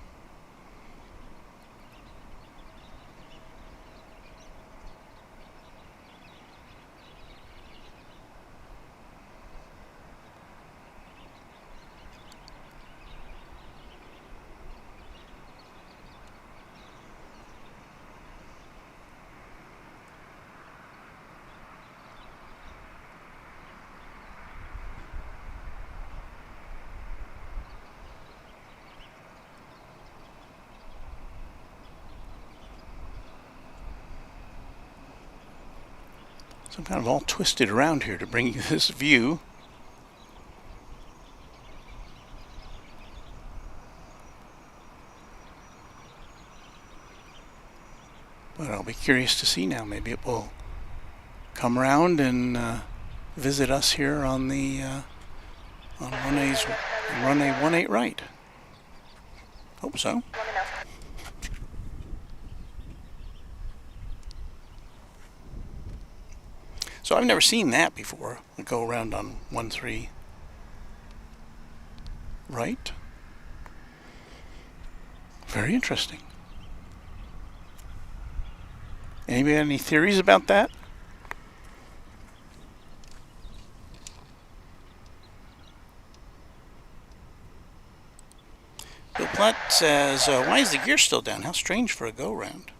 So I'm kind of all twisted around here to bring you this view. But I'll be curious to see now. Maybe it will come around and visit us here on the on runway 18 right. Hope so. So I've never seen that before. We go around on 13 right. Very interesting. Anybody have any theories about that? Bill Platt says, why is the gear still down? How strange for a go-round.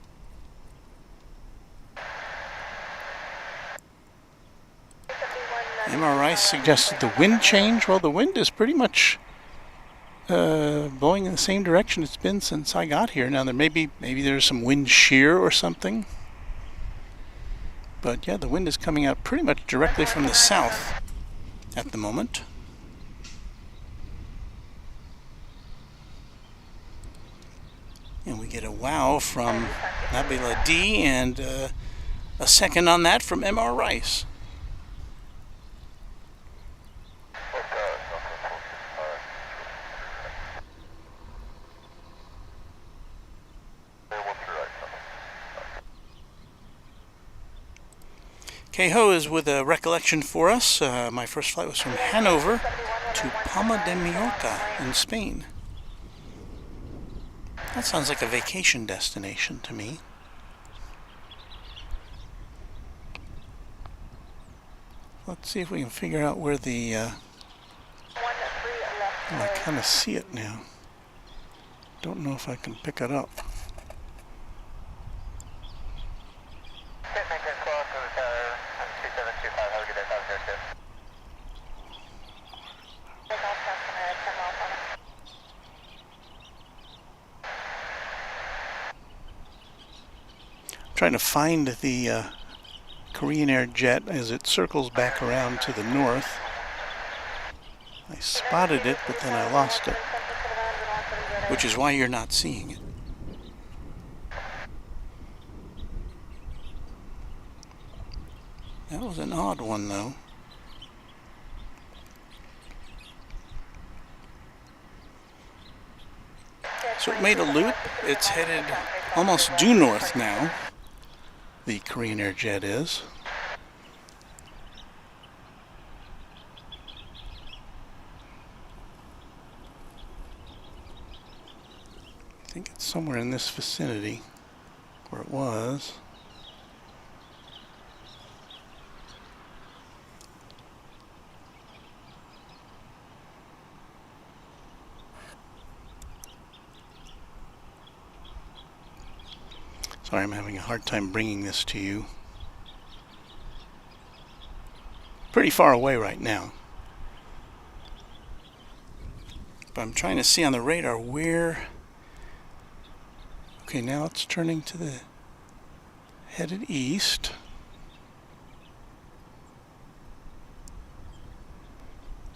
MRI suggested the wind change. Well, the wind is pretty much blowing in the same direction it's been since I got here. Now, maybe there's some wind shear or something. But yeah, the wind is coming out pretty much directly from the south at the moment. And we get a wow from Nabila D and a second on that from MR Rice. Keho is with a recollection for us. My first flight was from Hanover to Palma de Mallorca in Spain. That sounds like a vacation destination to me. Let's see if we can figure out where the... oh, I kind of see it now. Don't know if I can pick it up. Trying to find the Korean Air jet as it circles back around to the north. I spotted it, but then I lost it, which is why you're not seeing it. That was an odd one, though. So it made a loop. It's headed almost due north now. The Korean Air jet is. I think it's somewhere in this vicinity where it was. Sorry, I'm having a hard time bringing this to you. Pretty far away right now. But I'm trying to see on the radar where... Okay, now it's turning to the... headed east.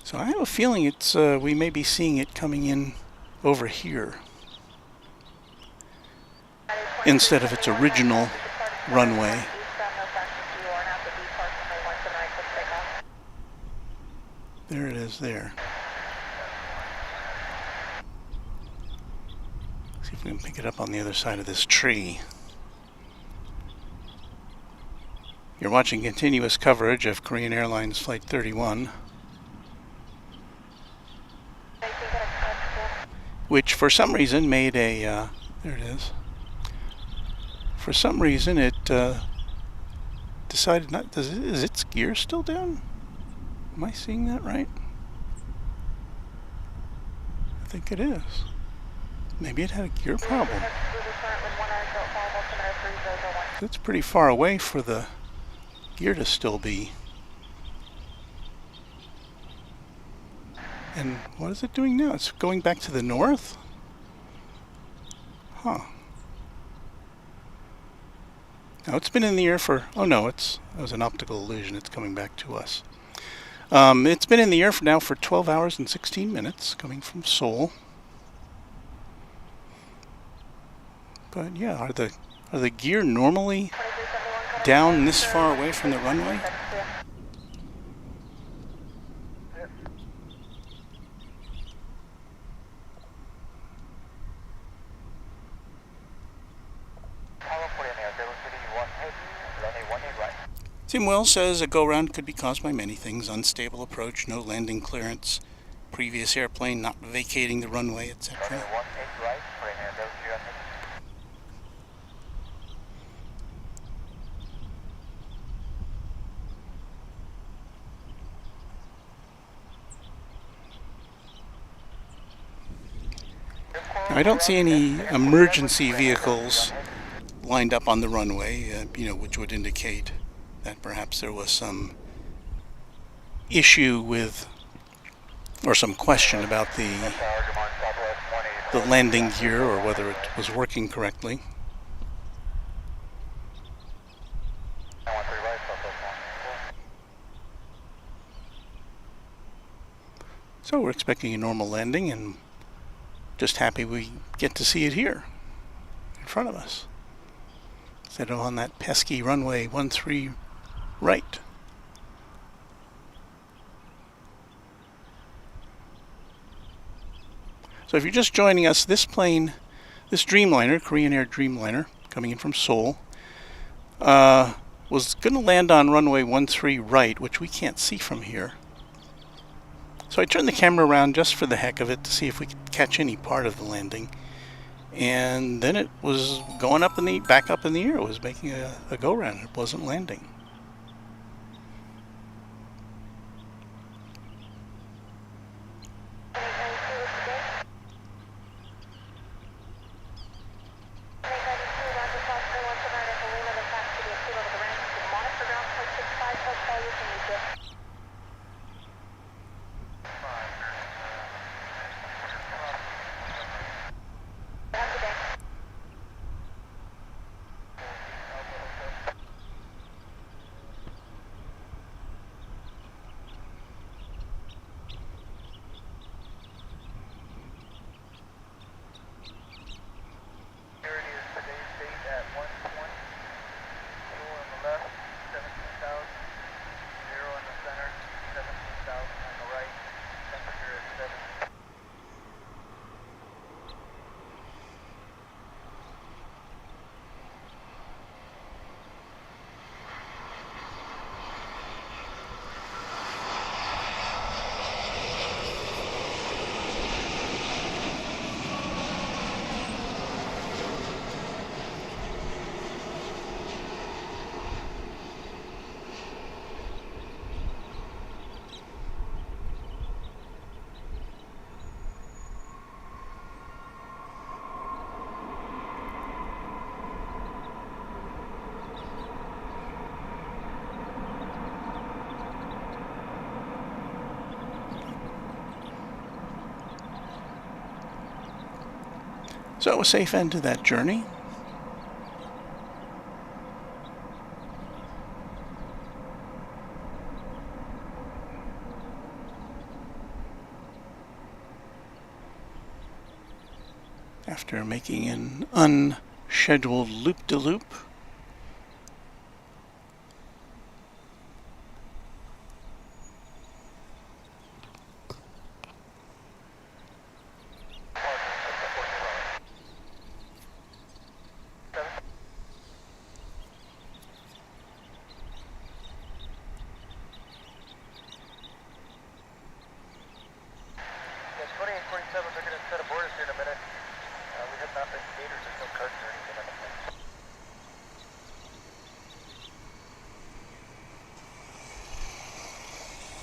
So I have a feeling it's we may be seeing it coming in over here, instead of its original runway. There it is there. See if we can pick it up on the other side of this tree. You're watching continuous coverage of Korean Airlines Flight 31, which for some reason made a, there it is. For some reason it decided not, is its gear still down? Am I seeing that right? I think it is. Maybe it had a gear problem. It's pretty far away for the gear to still be. And what is it doing now? It's going back to the north? Huh. Now it's been in the air for, oh no, it was an optical illusion. It's coming back to us. It's been in the air for now for 12 hours and 16 minutes, coming from Seoul. But yeah, are the gear normally down this far away from the runway? Tim Wells says a go-round could be caused by many things: unstable approach, no landing clearance, previous airplane not vacating the runway, etc. I don't see any emergency vehicles lined up on the runway, which would indicate that perhaps there was some issue with, or some question about the landing gear, or whether it was working correctly. So we're expecting a normal landing, and just happy we get to see it here in front of us, instead of on that pesky runway 13 right. So if you're just joining us, this plane, this Dreamliner, Korean Air Dreamliner, coming in from Seoul, was going to land on runway 13 right, which we can't see from here. So I turned the camera around just for the heck of it to see if we could catch any part of the landing. And then it was going up back up in the air. It was making a go-round. It wasn't landing. So a safe end to that journey. After making an unscheduled loop-de-loop.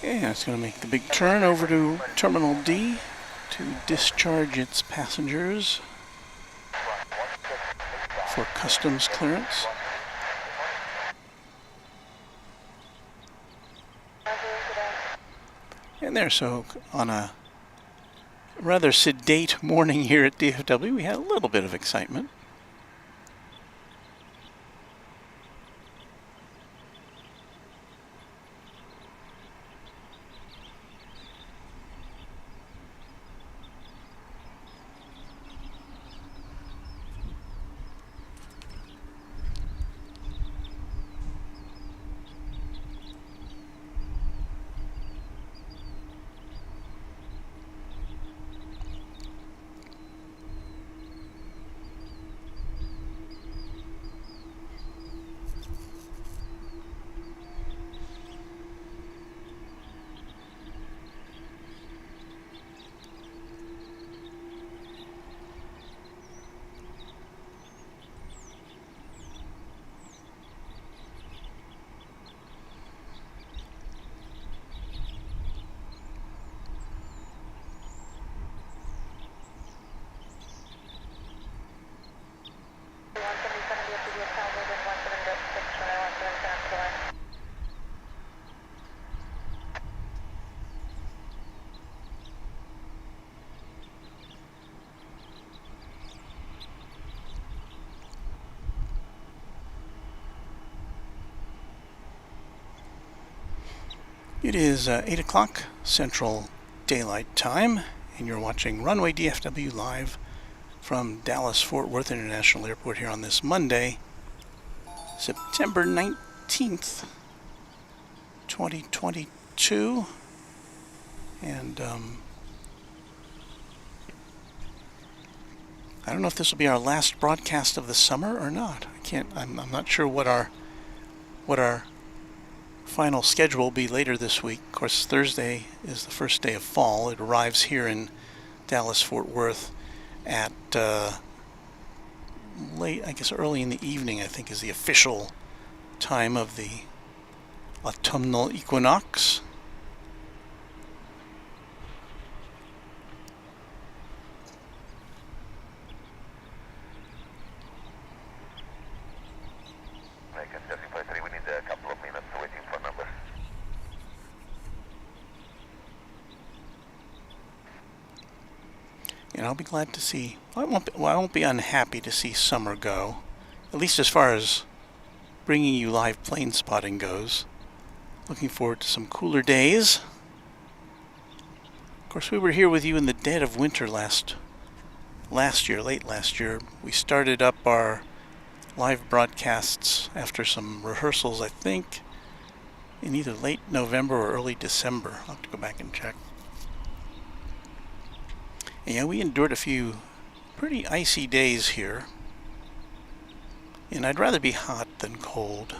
Yeah, it's going to make the big turn over to Terminal D to discharge its passengers for customs clearance. And there, so on a rather sedate morning here at DFW, we had a little bit of excitement. It is 8 o'clock Central Daylight Time, and you're watching Runway DFW live from Dallas-Fort Worth International Airport here on this Monday, September 19th, 2022. And I don't know if this will be our last broadcast of the summer or not. I'm not sure what our final schedule will be later this week. Of course, Thursday is the first day of fall. It arrives here in Dallas-Fort Worth at late, I guess early in the evening, I think is the official time of the autumnal equinox. And I'll be glad to see, I won't be unhappy to see summer go, at least as far as bringing you live plane spotting goes. Looking forward to some cooler days. Of course, we were here with you in the dead of winter late last year. We started up our live broadcasts after some rehearsals, I think, in either late November or early December. I'll have to go back and check. Yeah, we endured a few pretty icy days here, and I'd rather be hot than cold.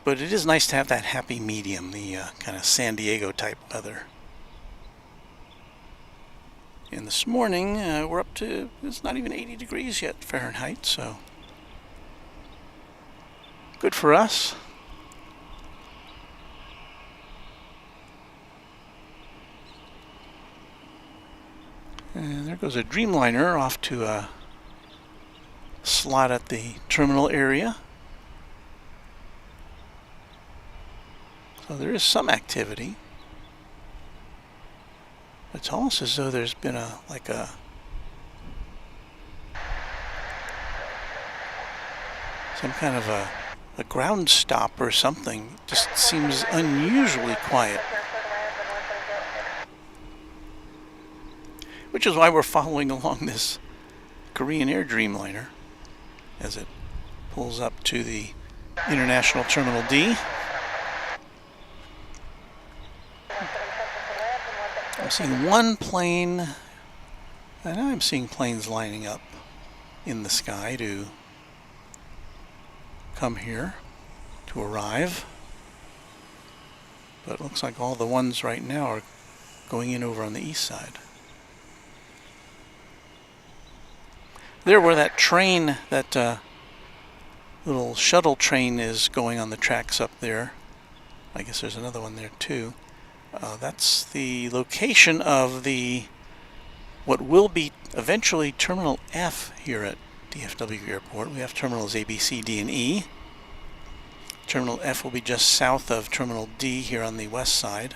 But it is nice to have that happy medium, the kind of San Diego type weather. And this morning, we're up to, it's not even 80 degrees yet Fahrenheit, so good for us. And there goes a Dreamliner off to a slot at the terminal area. So there is some activity. It's almost as though there's been a some kind of a ground stop or something. Just seems unusually quiet. Which is why we're following along this Korean Air Dreamliner as it pulls up to the International Terminal D. I'm seeing one plane, and I'm seeing planes lining up in the sky to come here, to arrive. But it looks like all the ones right now are going in over on the east side. There where that train, that little shuttle train is going on the tracks up there. I guess there's another one there too. That's the location of what will be eventually Terminal F here at DFW Airport. We have terminals A, B, C, D, and E. Terminal F will be just south of Terminal D here on the west side.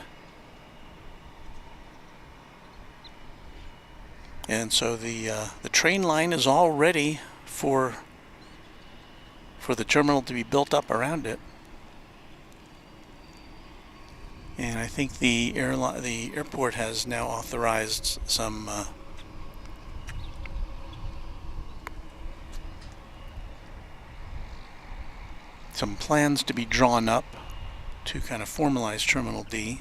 And so the train line is all ready for the terminal to be built up around it. And I think the airport has now authorized some plans to be drawn up to kind of formalize Terminal D.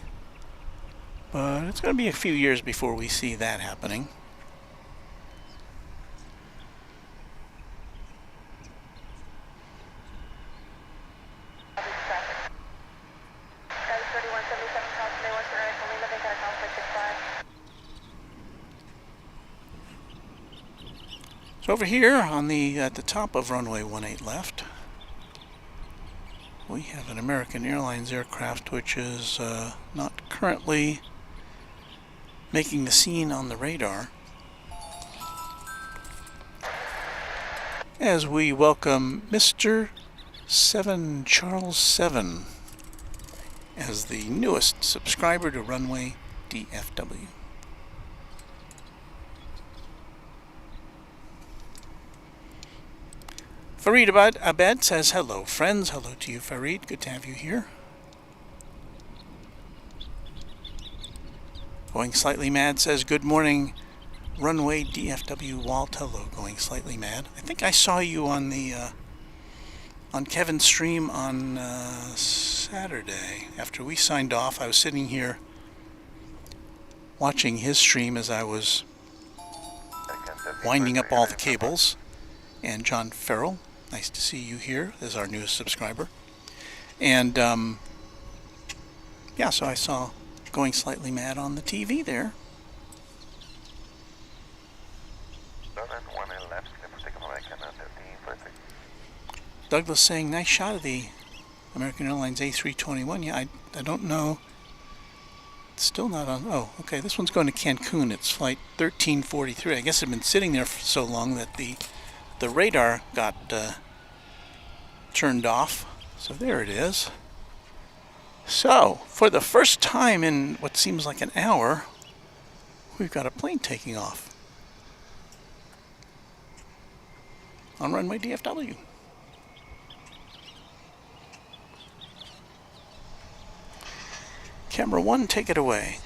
But it's going to be a few years before we see that happening. So over here on at the top of runway 18 left, we have an American Airlines aircraft which is not currently making the scene on the radar, as we welcome Mr. Charles 7 as the newest subscriber to Runway DFW. Farid Abed says, hello friends. Hello to you, Farid. Good to have you here. Going Slightly Mad says, good morning, Runway DFW Walt. Hello, Going Slightly Mad. I think I saw you on on Kevin's stream on Saturday. After we signed off, I was sitting here watching his stream as I was winding up all the cables. And John Farrell, nice to see you here as our newest subscriber. And yeah, so I saw Going Slightly Mad on the TV there. Douglas saying, nice shot of the American Airlines A321. Yeah, I don't know. It's still not on. Oh, okay. This one's going to Cancun. It's flight 1343. I guess it's been sitting there for so long that the radar got turned off. So there it is. So, for the first time in what seems like an hour, we've got a plane taking off on runway DFW. Camera 1, take it away.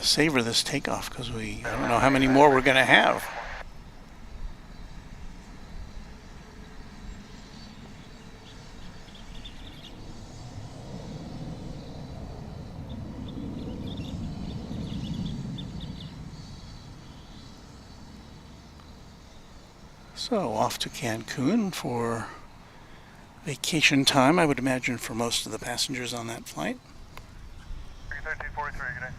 Savor this takeoff because I don't know how many more we're going to have. So off to Cancun for vacation time, I would imagine, for most of the passengers on that flight. 1343, good day.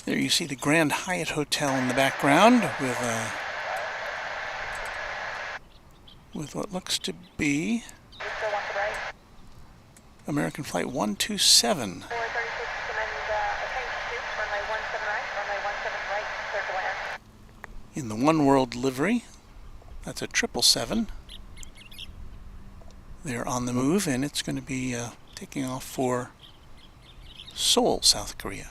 There you see the Grand Hyatt Hotel in the background with what looks to be American Flight 127. 436, runway 17 right, runway 17 right, clear to land. In the One World livery. That's a 777. They're on the move, and it's going to be taking off for Seoul, South Korea.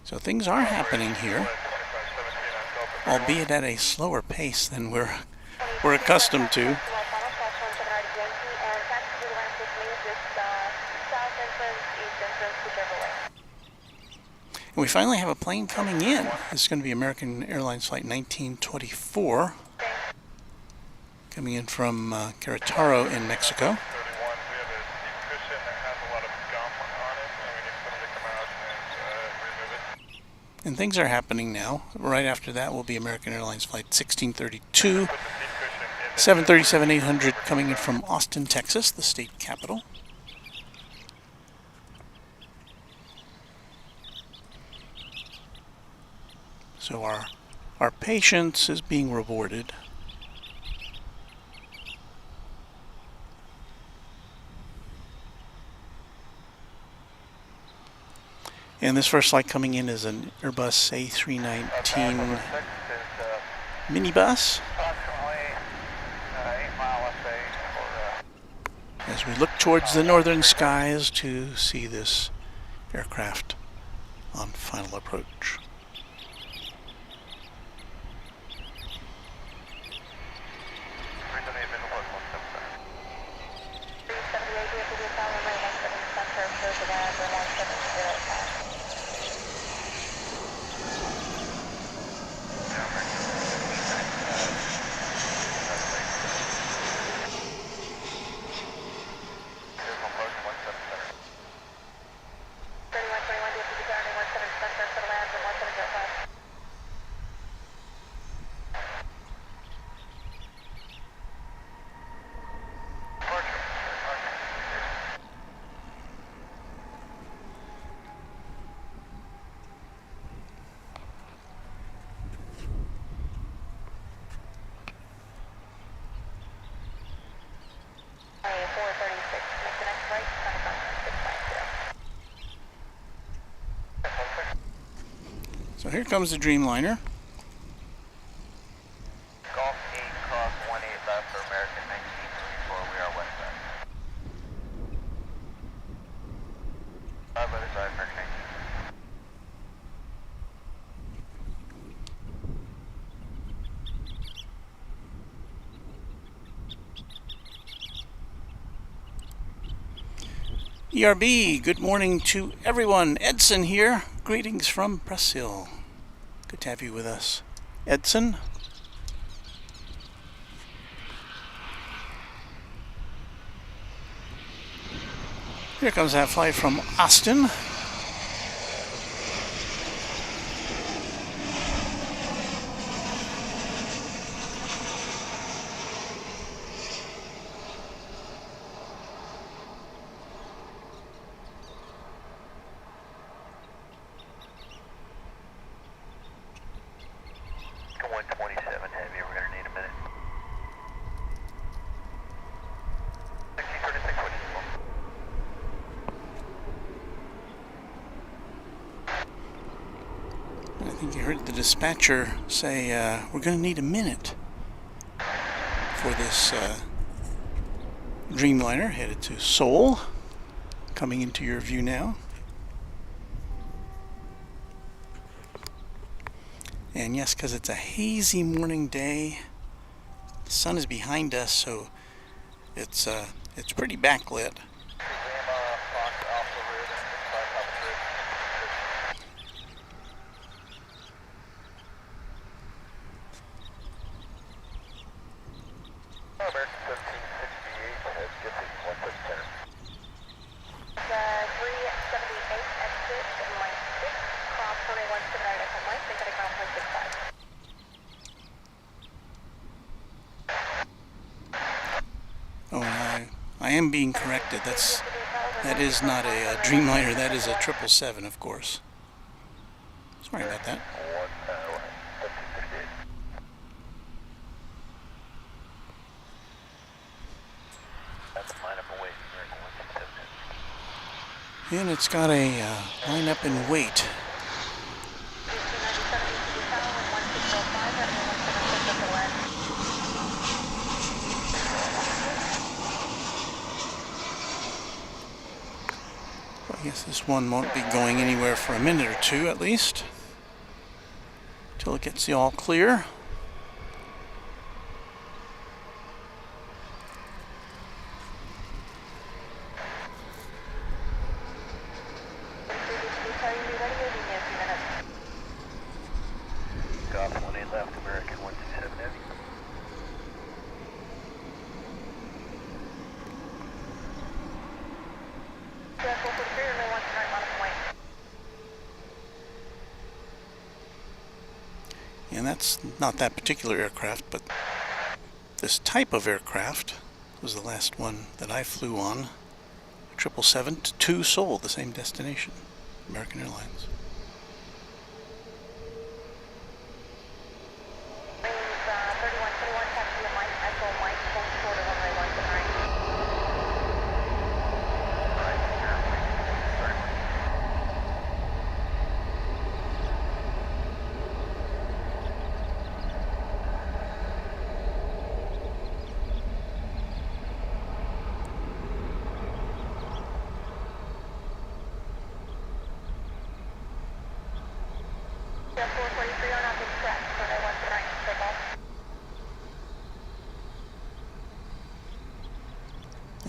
So things are happening here, albeit at a slower pace than we're accustomed to. And we finally have a plane coming in. This is going to be American Airlines Flight 1924, coming in from Querétaro in Mexico. And things are happening now. Right after that will be American Airlines Flight 1632, 737-800 coming in from Austin, Texas, the state capital. So our patience is being rewarded. And this first flight coming in is an Airbus A319 minibus. As we look towards the northern skies to see this aircraft on final approach. So here comes the Dreamliner. Golf 8 cross 18 left for American 1934, we are westbound. Other side, American 19. ERB, good morning to everyone. Edson here. Greetings from Brazil. Good to have you with us, Edson. Here comes that flight from Austin. I think you heard the dispatcher say we're going to need a minute for this Dreamliner headed to Seoul, coming into your view now. And yes, because it's a hazy morning day, the sun is behind us, so it's It's pretty backlit. American 1768, head Jiffy, 160 The 378 exit line 6, cross runway 17 right at line, think at ground point 65. Oh, I am being corrected. That is not a Dreamliner. That is a 777, of course. Sorry about that. And it's got a lineup and wait. I guess this one won't be going anywhere for a minute or two at least, till it gets the all clear. Golf 18 left, American 127 heavy. And that's not that particular aircraft, but this type of aircraft was the last one that I flew on. 777 to Seoul, the same destination, American Airlines.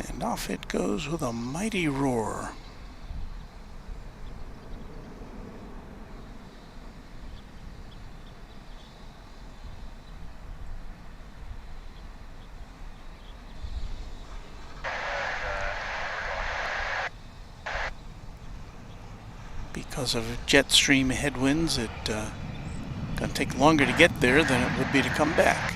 And off it goes with a mighty roar. Because of jet stream headwinds, it's going to take longer to get there than it would be to come back.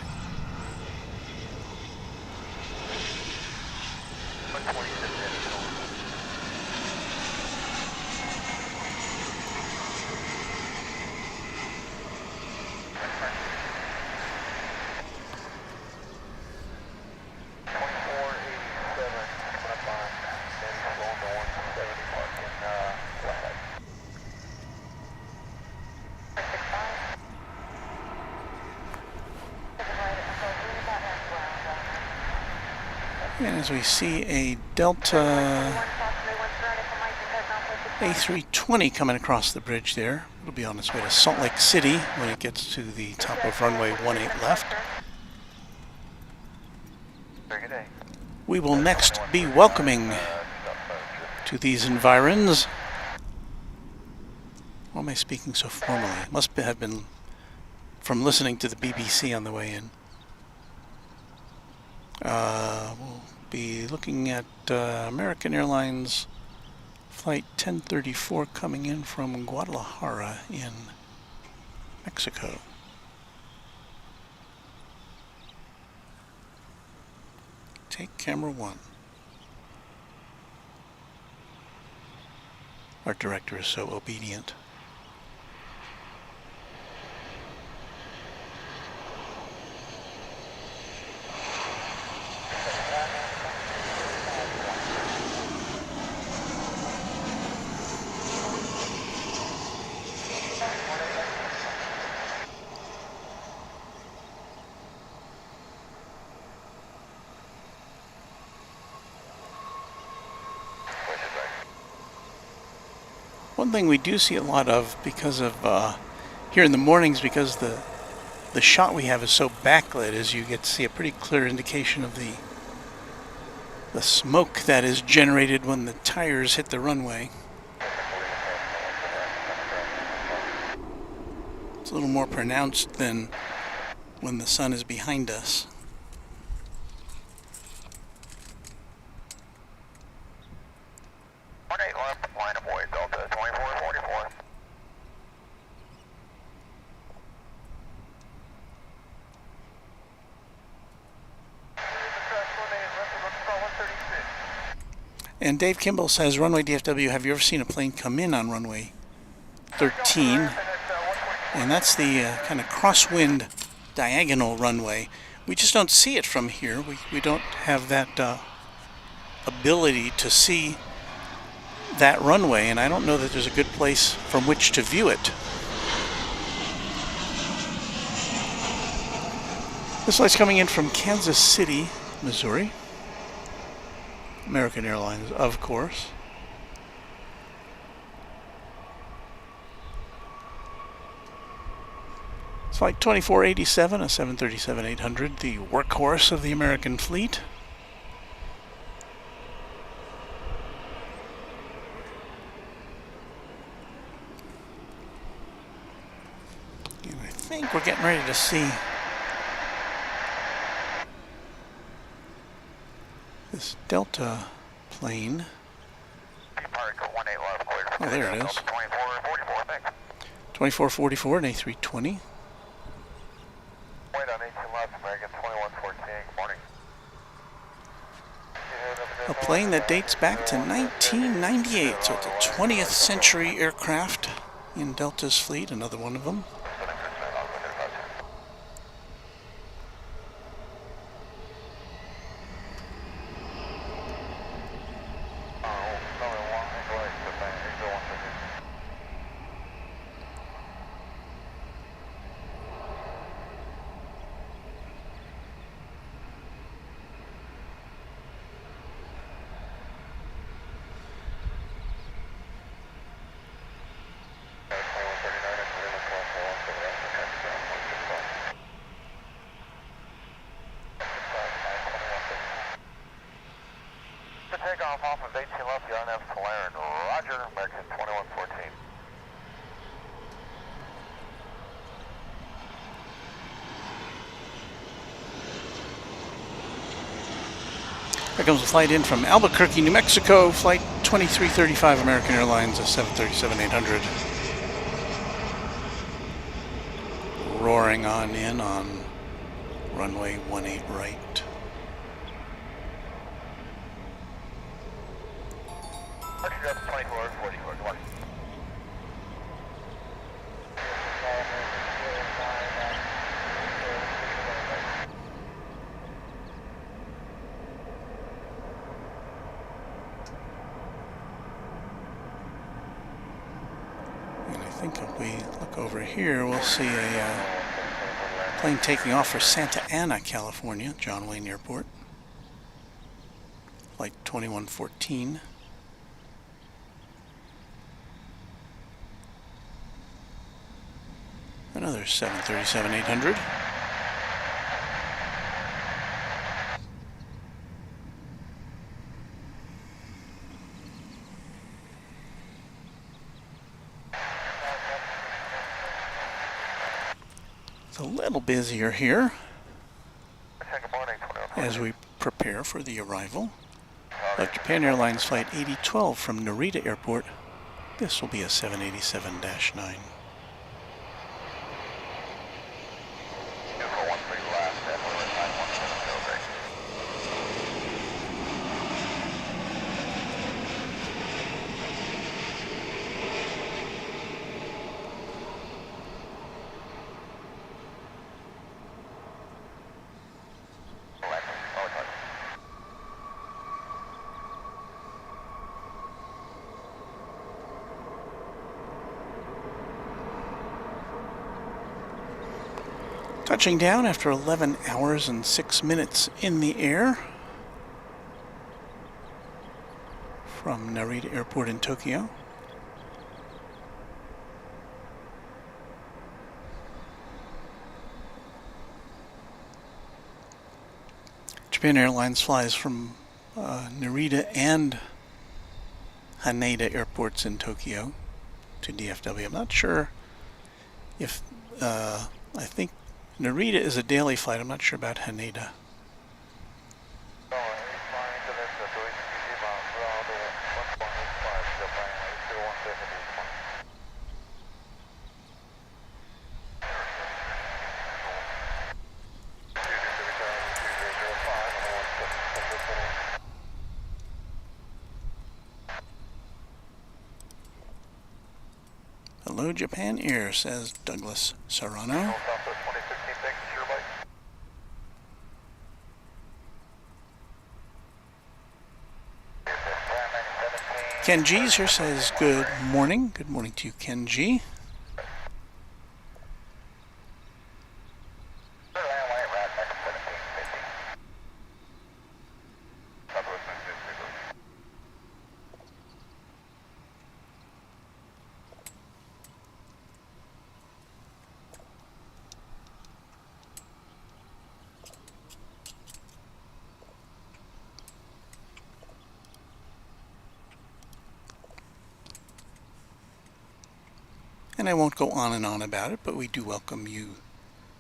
And as we see a Delta A320 coming across the bridge there, it'll be on its way to Salt Lake City when it gets to the top of runway 18 left. We will next be welcoming to these environs. Why am I speaking so formally? It must have been from listening to the BBC on the way in. We'll be looking at American Airlines Flight 1034 coming in from Guadalajara in Mexico. Take camera 1. Our director is so obedient. One thing we do see a lot of because of here in the mornings, because the shot we have is so backlit, is you get to see a pretty clear indication of the the smoke that is generated when the tires hit the runway. It's a little more pronounced than when the sun is behind us. Line of way, Delta 2444. And Dave Kimball says, Runway DFW, have you ever seen a plane come in on runway 13? And that's the kind of crosswind diagonal runway. We just don't see it from here. We don't have that ability to see that runway, and I don't know that there's a good place from which to view it. This flight's coming in from Kansas City, Missouri. American Airlines, of course. It's flight 2487, a 737-800, the workhorse of the American fleet. And I think we're getting ready to see this Delta plane. Oh, there it is. 2444, an A320. Wait on 18 left, American 2114. Good morning. A plane that dates back to 1998, so it's a 20th century aircraft in Delta's fleet, another one of them. Takeoff off of 18 left, John F. Tularen. Roger, American 2114. Here comes a flight in from Albuquerque, New Mexico, flight 2335 American Airlines, a 737-800. Roaring on in on runway 18 right. Roger, 2444. Good morning. And I think if we look over here, we'll see a plane taking off for Santa Ana, California, John Wayne Airport. Flight 2114. Another 737-800. It's a little busier here as we prepare for the arrival of Japan Airlines Flight 8012 from Narita Airport. This will be a 787-9. Touching down after 11 hours and 6 minutes in the air from Narita Airport in Tokyo. Japan Airlines flies from Narita and Haneda airports in Tokyo to DFW. I'm not sure if, I think Narita is a daily flight. I'm not sure about Haneda. Hello, Japan Air, says Douglas Serrano. Ken G's here says good morning. Good morning to you, Ken G. And I won't go on and on about it, but we do welcome you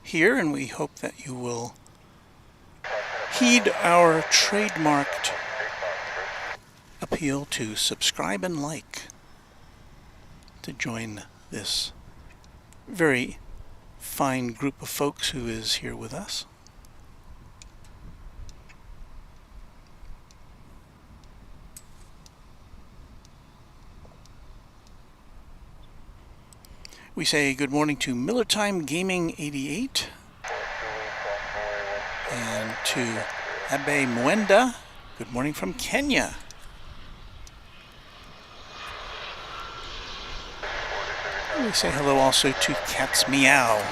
here, and we hope that you will heed our trademarked appeal to subscribe and like to join this very fine group of folks who is here with us. We say good morning to Miller Time Gaming 88 and to Abe Mwenda. Good morning from Kenya. And we say hello also to Cat's Meow.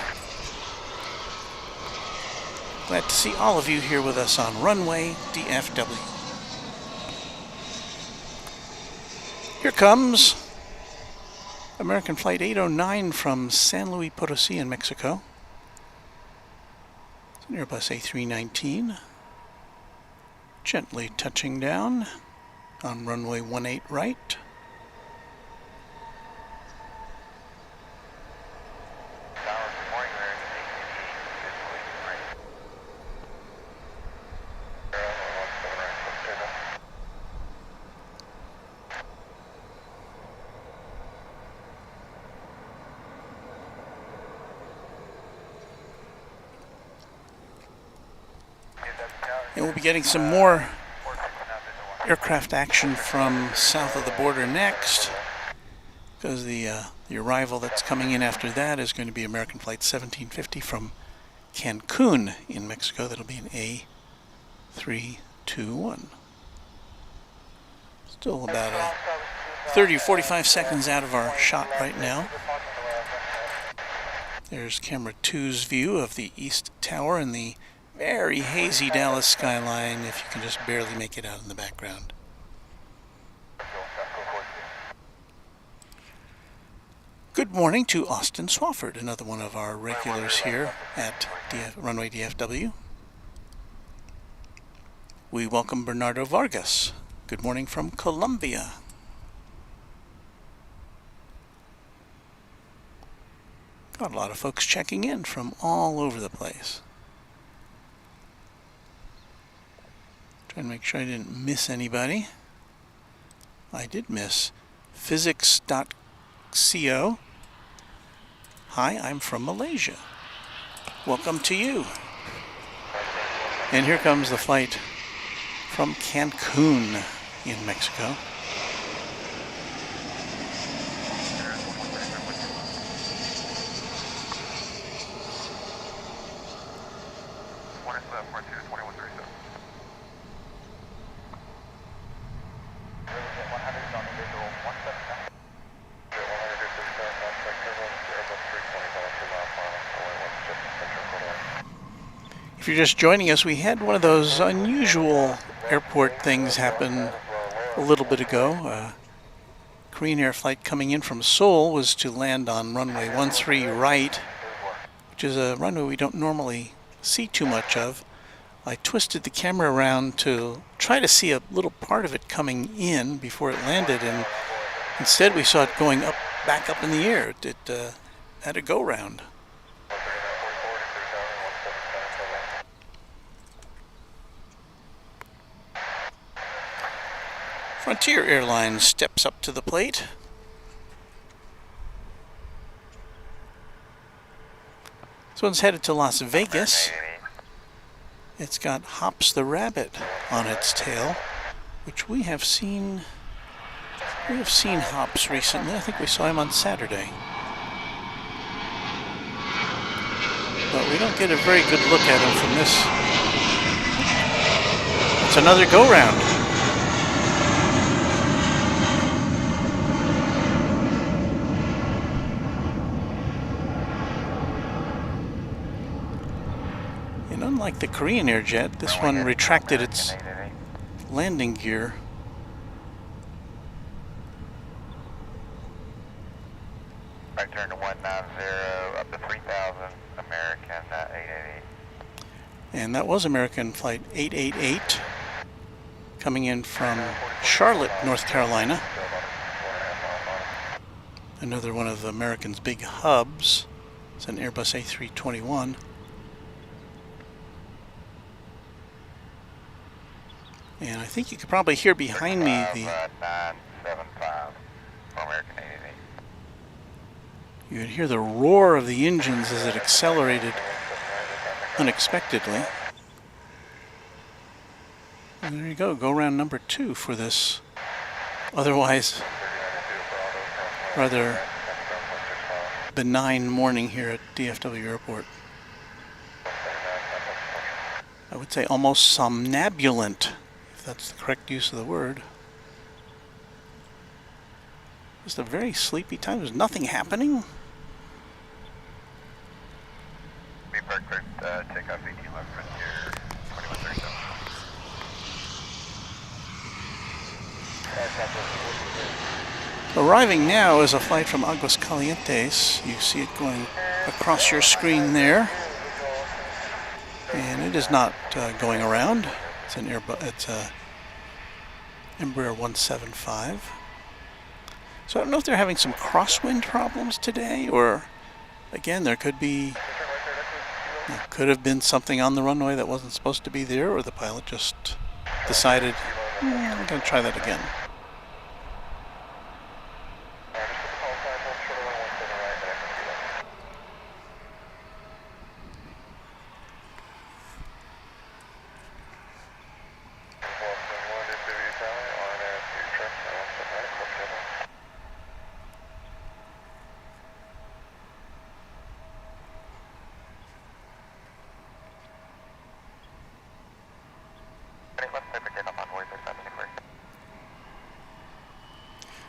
Glad to see all of you here with us on Runway DFW. Here comes American Flight 809 from San Luis Potosi in Mexico. It's an Airbus A319. Gently touching down on runway 18 right. And we'll be getting some more aircraft action from south of the border next, because the arrival that's coming in after that is going to be American Flight 1750 from Cancun in Mexico. That'll be an A321. Still about 30 or 45 seconds out of our shot right now. There's camera 2's view of the East Tower and the very hazy Dallas skyline, if you can just barely make it out in the background. Good morning to Austin Swafford, another one of our regulars here at Runway DFW. We welcome Bernardo Vargas. Good morning from Colombia. Got a lot of folks checking in from all over the place. Trying to make sure I didn't miss anybody. I did miss physics.co. Hi, I'm from Malaysia. Welcome to you. And here comes the flight from Cancun in Mexico. If you're just joining us, we had one of those unusual airport things happen a little bit ago. Korean Air flight coming in from Seoul was to land on runway 13 right, which is a runway we don't normally see too much of. I twisted the camera around to try to see a little part of it coming in before it landed, and instead we saw it going up, back up in the air. It had a go-round. Frontier Airlines steps up to the plate. This one's headed to Las Vegas. It's got Hops the Rabbit on its tail, which we have seen Hops recently. I think we saw him on Saturday. But we don't get a very good look at him from this. It's another go-round. And unlike the Korean Air jet, this one retracted its landing gear. Right turn to 190 up to 3000, American 888. And that was American Flight 888 coming in from Charlotte, North Carolina. Another one of American's big hubs. It's an Airbus A321. And I think you could probably hear behind me the... 975, American 888. You could hear the roar of the engines as it accelerated unexpectedly. And there you go, go round number 2 for this otherwise rather benign morning here at DFW Airport. I would say almost somnambulant, if that's the correct use of the word. Just a very sleepy time. There's nothing happening. Be parked for takeoff 18 left Frontier 2137. Arriving now is a flight from Aguascalientes. You see it going across your screen there. And it is not going around. It's an Embraer 175. So I don't know if they're having some crosswind problems today, or again, there could have been something on the runway that wasn't supposed to be there, or the pilot just decided, I'm going to try that again.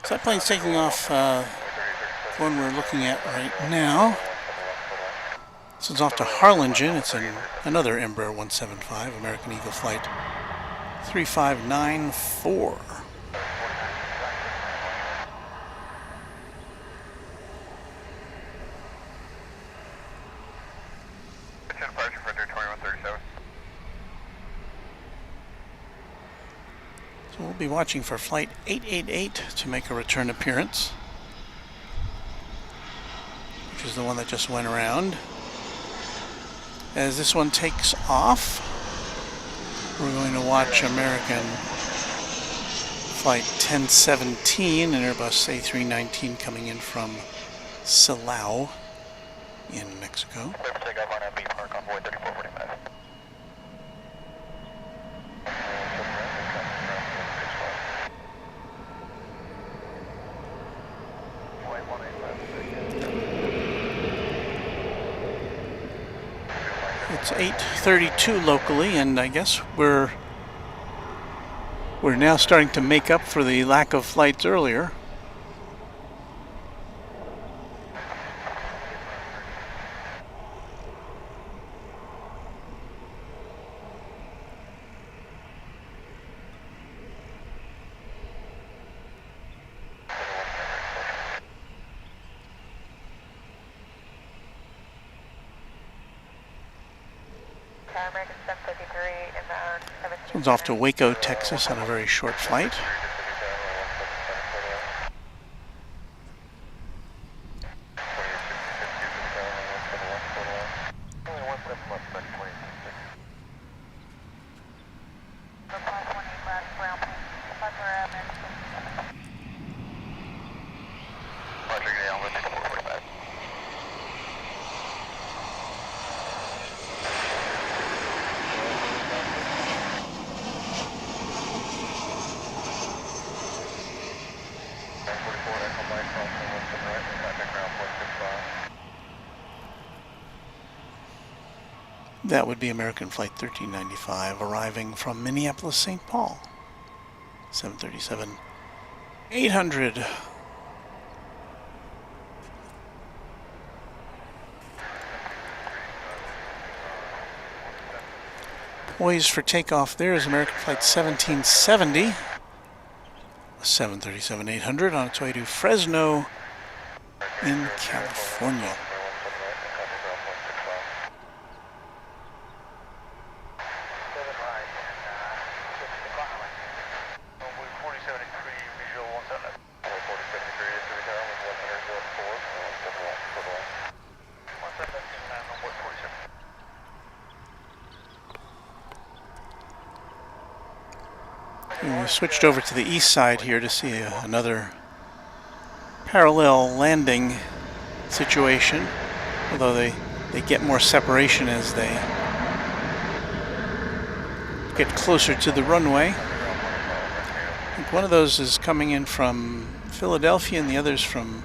So that plane's taking off the one we're looking at right now. This is off to Harlingen. It's another Embraer 175, American Eagle Flight 3594. Departure Frontier 2137. So we'll be watching for Flight 888 to make a return appearance, which is the one that just went around. As this one takes off, we're going to watch American Flight 1017, an Airbus A319 coming in from Silao in Mexico. Takeoff on FB Park Envoy 3445. It's 8:32 locally, and I guess we're now starting to make up for the lack of flights earlier. American 753 inbound 17. This one's off to Waco, Texas on a very short flight. That would be American Flight 1395 arriving from Minneapolis, St. Paul. 737-800. Poised for takeoff there is American Flight 1770. 737-800 on its way to Fresno in California. We switched over to the east side here to see another parallel landing situation, although they get more separation as they get closer to the runway. I think one of those is coming in from Philadelphia and the other's from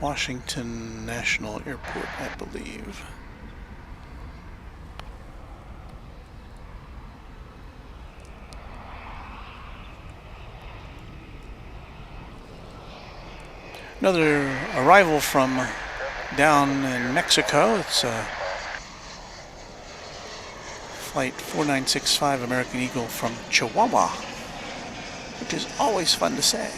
Washington National Airport, I believe. Another arrival from down in Mexico. It's Flight 4965 American Eagle from Chihuahua, which is always fun to say.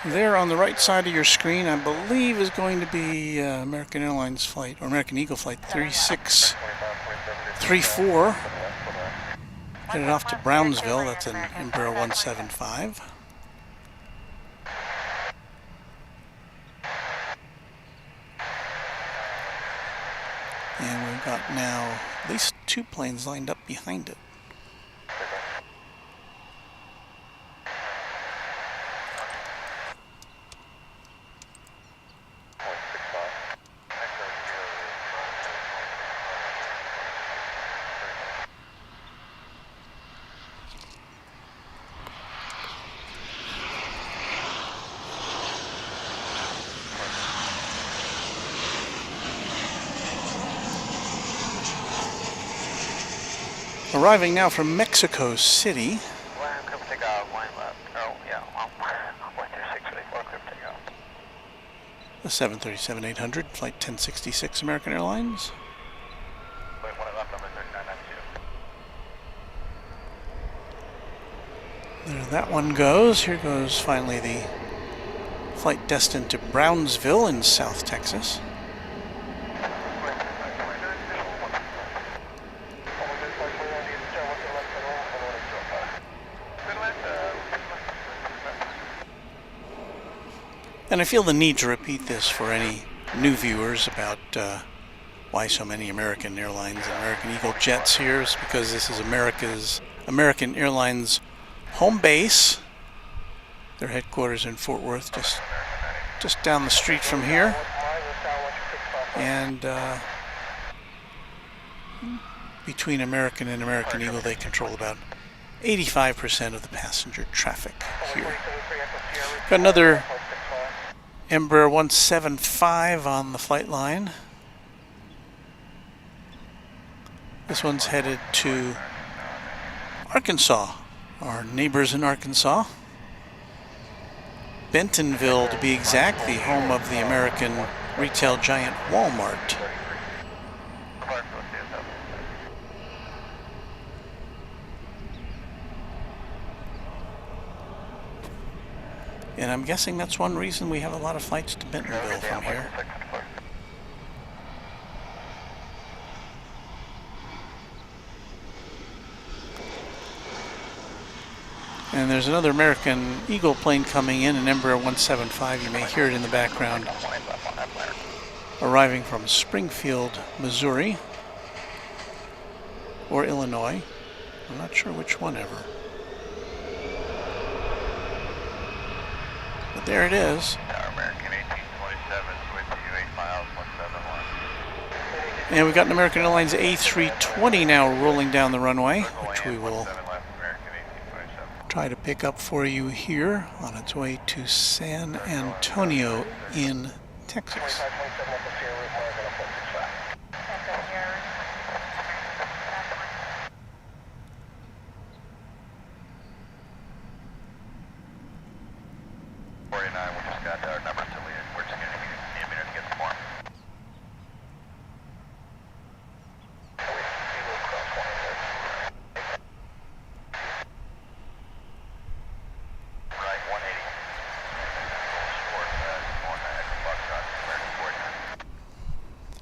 There on the right side of your screen, I believe, is going to be American Airlines Flight, or American Eagle Flight 3634. Headed off to Brownsville. That's an Embraer 175. And we've got now at least two planes lined up behind it. Arriving now from Mexico City. The 737-800, Flight 1066 American Airlines. There that one goes. Here goes finally the flight destined to Brownsville in South Texas. And I feel the need to repeat this for any new viewers about why so many American Airlines and American Eagle jets here is because this is American Airlines home base. Their headquarters in Fort Worth, just down the street from here. And between American and American Eagle, they control about 85% of the passenger traffic here. Got another Embraer 175 on the flight line. This one's headed to Arkansas, our neighbors in Arkansas. Bentonville to be exact, the home of the American retail giant Walmart. And I'm guessing that's one reason we have a lot of flights to Bentonville from here. And there's another American Eagle plane coming in, an Embraer 175. You may hear it in the background. Arriving from Springfield, Missouri. Or Illinois. I'm not sure which one ever. But there it is. American 1827 with you, 8 miles, 171. And we've got an American Airlines A320 now rolling down the runway, which we will try to pick up for you here on its way to San Antonio in Texas.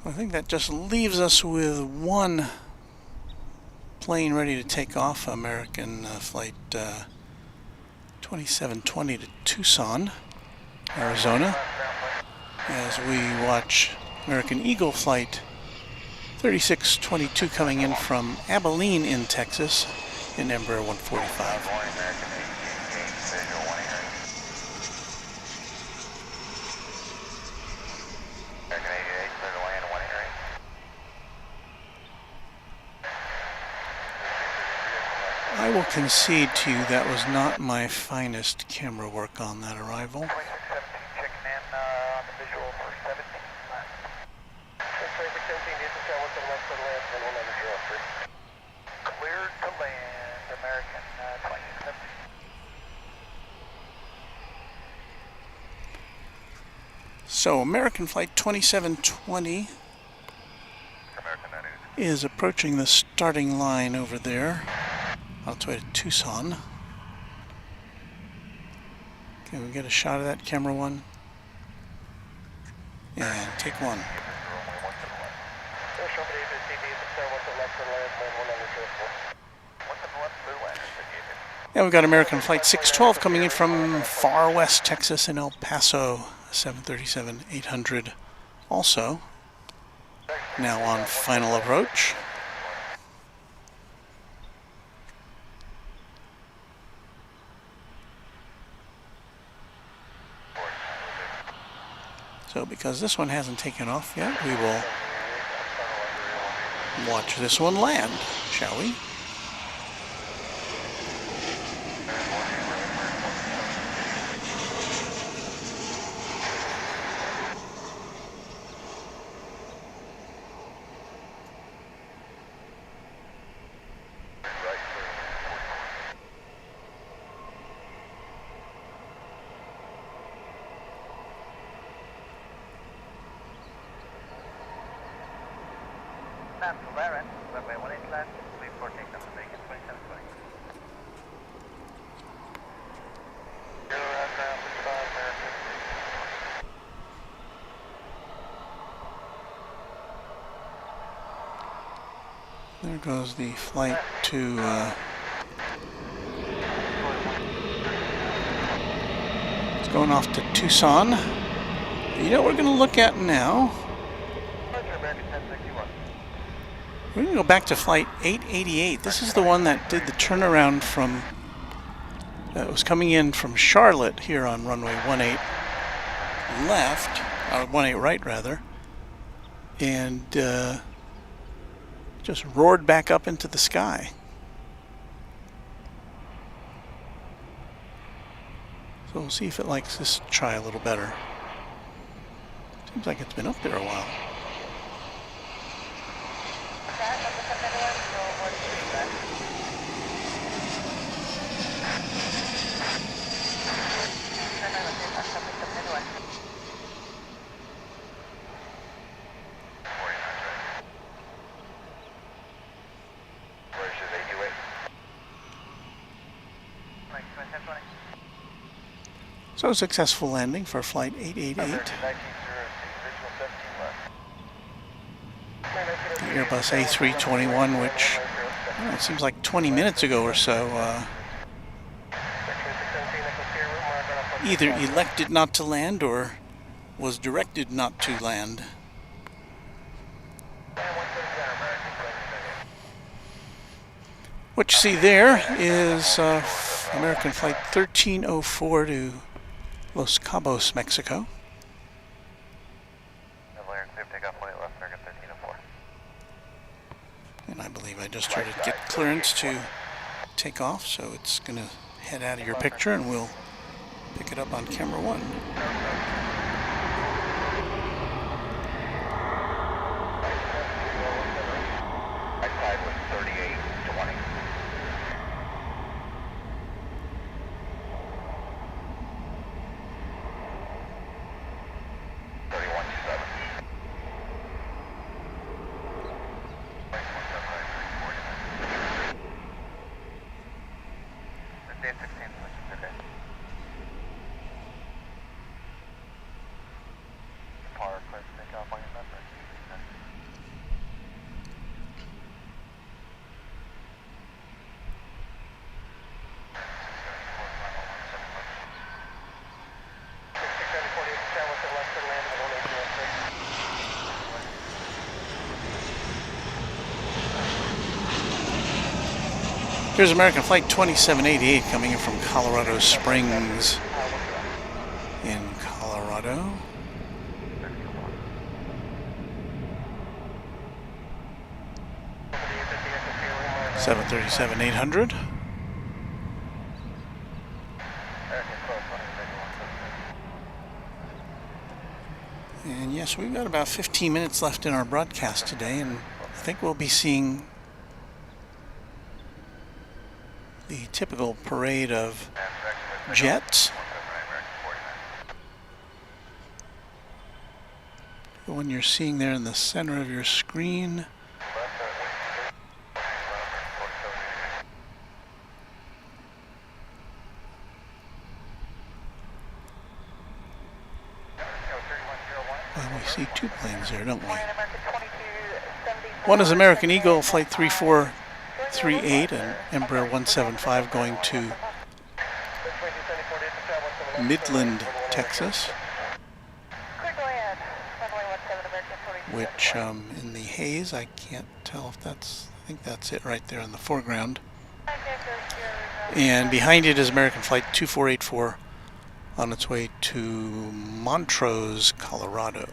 I think that just leaves us with one plane ready to take off, American Flight 2720 to Tucson, Arizona, as we watch American Eagle Flight 3622 coming in from Abilene in Texas in Embraer 145. I will concede to you that was not my finest camera work on that arrival. Checking in on the visual for 17. Cleared to land, American 2670. So American Flight 2720 is approaching the starting line over there. On its way to Tucson. Can we get a shot of that, camera one? And take one. And we've got American Flight 612 coming in from far west Texas in El Paso, 737-800 also. Now on final approach. So because this one hasn't taken off yet, we will watch this one land, shall we? There goes the flight to it's going off to Tucson. You know what we're going to look at now? We're going to go back to flight 888. This is the one that did the turnaround from, that was coming in from Charlotte here on runway 18 left, 18 right rather, and just roared back up into the sky. So we'll see if it likes this try a little better. Seems like it's been up there a while. So successful landing for flight 888. The Airbus A321, which it seems like 20 minutes ago or so, either elected not to land or was directed not to land. What you see there is American Flight 1304 to Los Cabos, Mexico. And I believe I just started to get clearance to take off, so it's going to head out of your picture and we'll pick it up on camera 1. Here's American Flight 2788 coming in from Colorado Springs in Colorado. (737-800). And yes, we've got about 15 minutes left in our broadcast today, and I think we'll be seeing the typical parade of jets. The one you're seeing there in the center of your screen. Well, we see 2 planes there, don't we? One is American Eagle Flight 3438 and Embraer 175 going to Midland, Texas, which in the haze, I can't tell if that's, I think that's it right there in the foreground. And behind it is American Flight 2484 on its way to Montrose, Colorado.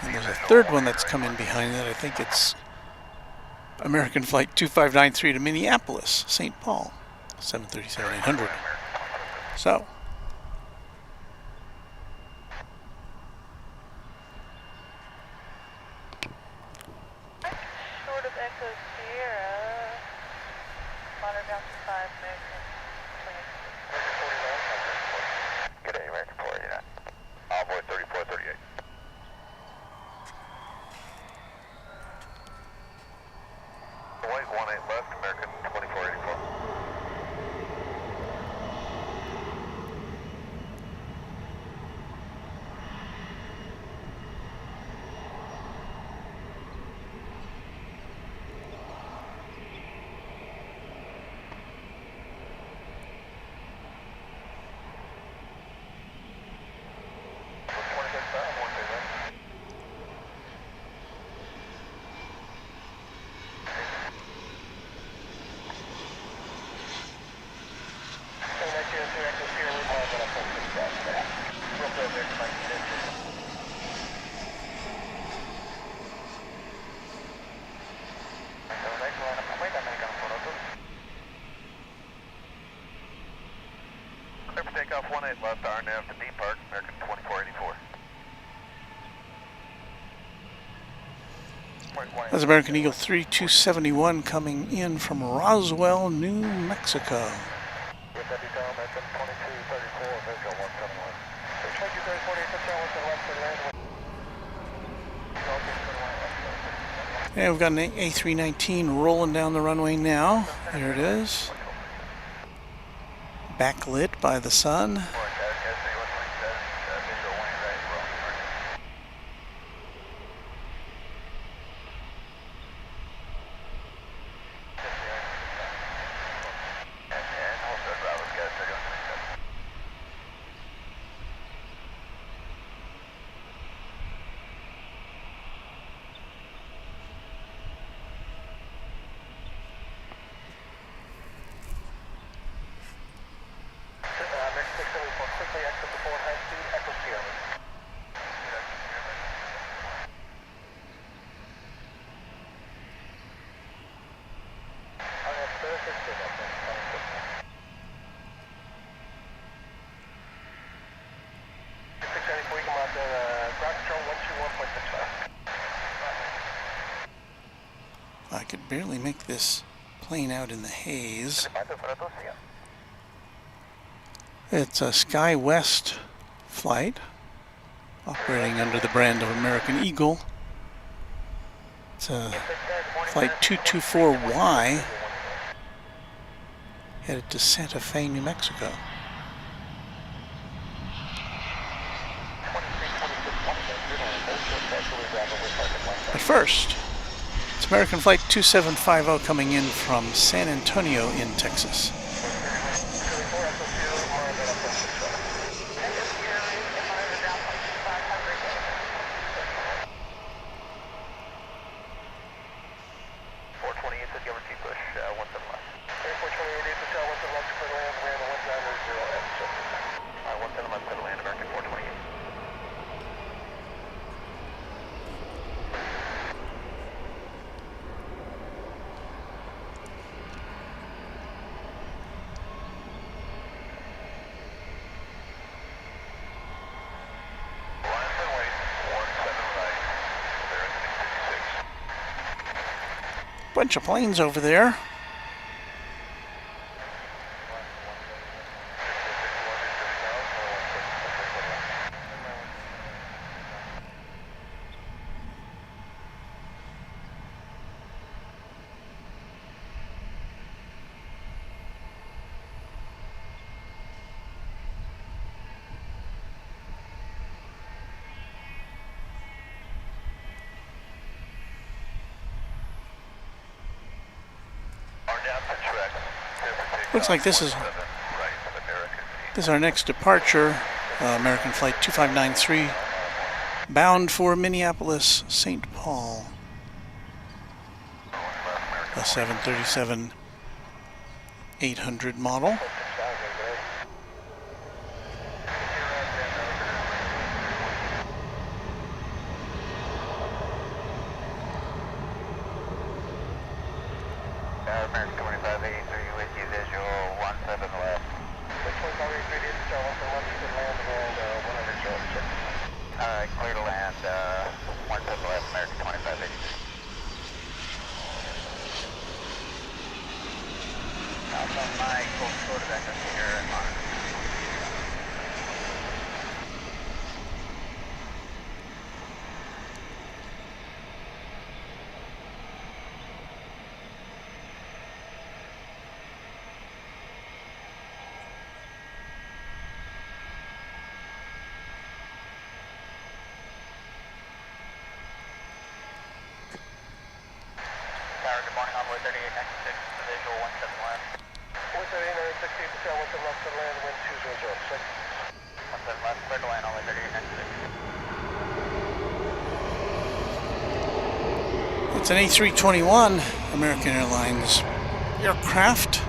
And there's a third one that's come in behind that. I think it's American Flight 2593 to Minneapolis, St. Paul, 737-800. So, short of Echo Sierra, monitor down to 5 American 26. Good day, American 489. Envoy 3438. White 18 left, American 2484. Clear for takeoff 18 left, RNAV to depart, American 2484. that's American Eagle 3271 coming in from Roswell, New Mexico. And we've got an A319 rolling down the runway now. There it is. backlit by the sun. I could barely make this plane out in the haze. It's a SkyWest flight operating under the brand of American Eagle. It's a flight 224Y headed to Santa Fe, New Mexico. But first, it's American Flight 2750 coming in from San Antonio in Texas. Bunch of planes over there. Looks like this is our next departure, American Flight 2593, bound for Minneapolis, St. Paul. A 737-800 model. Good morning, Envoy 3896, visual 17 left. 138, 68, Patel, 17 left to land, wind 2006. 17 left, clear to land, only 3896. It's an A321 American Airlines aircraft.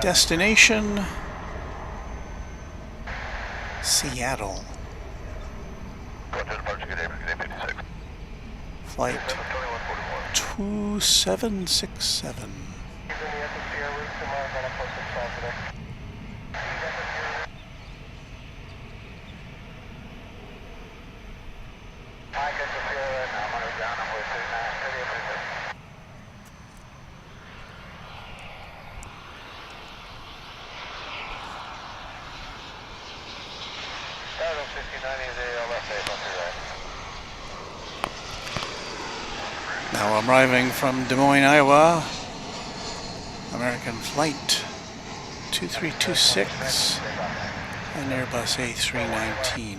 Destination Seattle. Flight 2767. Now I'm arriving from Des Moines, Iowa. American Flight 2326 and Airbus A319.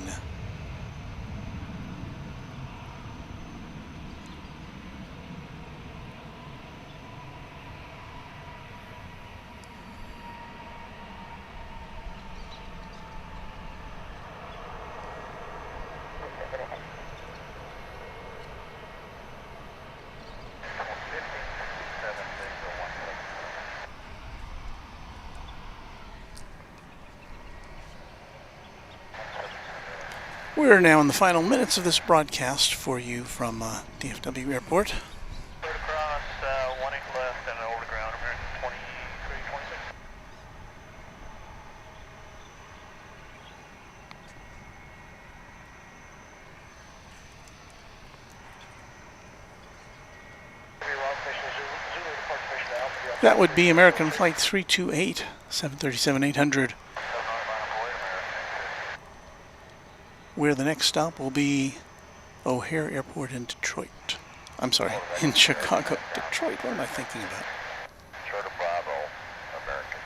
We're now in the final minutes of this broadcast for you from DFW Airport. Straight across, 18 left and over the ground, American 2326. That would be American Flight 328, 737-800. Where the next stop will be O'Hare Airport in Detroit. I'm sorry, in Chicago. Detroit, what am I thinking about? Charter Bravo, American